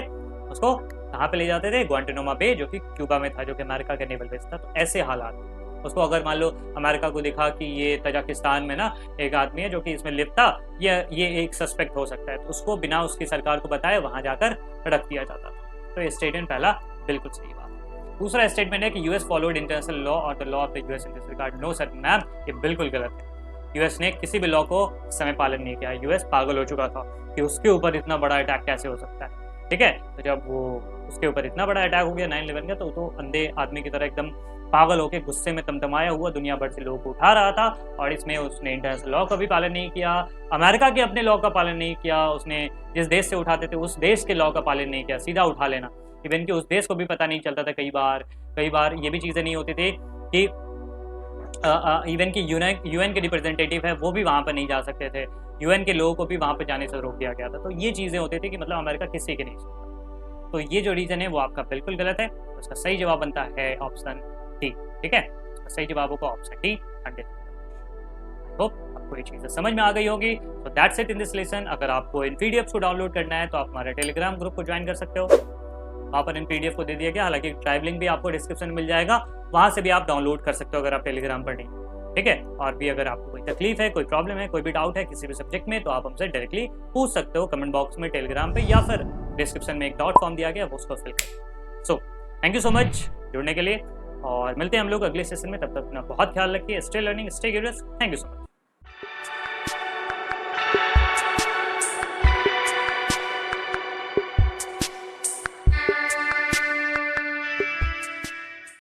उसको कहाँ पे ले जाते थे, ग्वांटानामो बे, जो कि क्यूबा में था, जो कि अमेरिका के नेवल बेस था। तो ऐसे हालात उसको, अगर मान लो अमेरिका को दिखा कि ये तजाकिस्तान में ना एक आदमी है जो कि इसमें लिप्त था, ये एक सस्पेक्ट हो सकता है, तो उसको बिना उसकी सरकार को बताए वहां जाकर रख दिया जाता था। तो ये स्टेटमेंट पहला बिल्कुल सही बात। दूसरा स्टेटमेंट है कि यूएस फॉलोड इंटरनेशनल लॉ और the law of the US in this regard. No sir ma'am, ये बिल्कुल गलत है। यूएस ने किसी भी लॉ को समय पालन नहीं किया। यूएस पागल हो चुका था कि उसके ऊपर इतना बड़ा अटैक कैसे हो सकता है। ठीक है, तो जब वो उसके ऊपर इतना बड़ा अटैक हो गया 9/11 का, तो अंधे आदमी की तरह एकदम पागल होकर गुस्से में तमतमाया हुआ दुनिया भर से लोगों को उठा रहा था। और इसमें उसने इंटरनेशनल लॉ का भी पालन नहीं किया, अमेरिका के अपने लॉ का पालन नहीं किया, उसने जिस देश से उठाते थे उस देश के लॉ का पालन नहीं किया, सीधा उठा लेना। इवन कि उस देश को भी पता नहीं चलता था। कई बार ये भी चीज़ें नहीं होती थी कि इवन कि यूएन के रिप्रेजेंटेटिव है वो भी वहाँ पर नहीं जा सकते थे, यूएन के लोगों को भी वहाँ पर जाने से रोक दिया गया था। तो ये चीज़ें होती थी कि मतलब अमेरिका किसी के नहीं सुनता। तो ये जो रीज़न है वो आपका बिल्कुल गलत है। उसका सही जवाब बनता है ऑप्शन डी। ठीक है, उसका सही जवाब होगा ऑप्शन डी, 100। तो आपको ये चीज़ें समझ में आ गई होगी। तो that's it in this lesson. अगर आपको इन पीडीएफ को डाउनलोड करना है तो आप हमारे टेलीग्राम ग्रुप को ज्वाइन कर सकते हो, वहाँ पर इन पीडीएफ को दे दिया गया। हालांकि ड्राइव लिंक भी आपको डिस्क्रिप्शन में मिल जाएगा, वहाँ से भी आप डाउनलोड कर सकते हो अगर आप टेलीग्राम पर नहीं। ठीक है, और भी अगर आपको कोई तकलीफ है, कोई प्रॉब्लम है, कोई भी डाउट है किसी भी सब्जेक्ट में, तो आप हमसे डायरेक्टली पूछ सकते हो कमेंट बॉक्स में टेलीग्राम पे, या फिर डिस्क्रिप्शन में एक डॉट फॉर्म दिया गया, वो उसको फिल करें। So thank you so much जुड़ने के लिए, और मिलते हैं हम लोग अगले सेशन में। तब तक अपना बहुत ख्याल रखिए। Stay learning, stay curious. Thank you so much.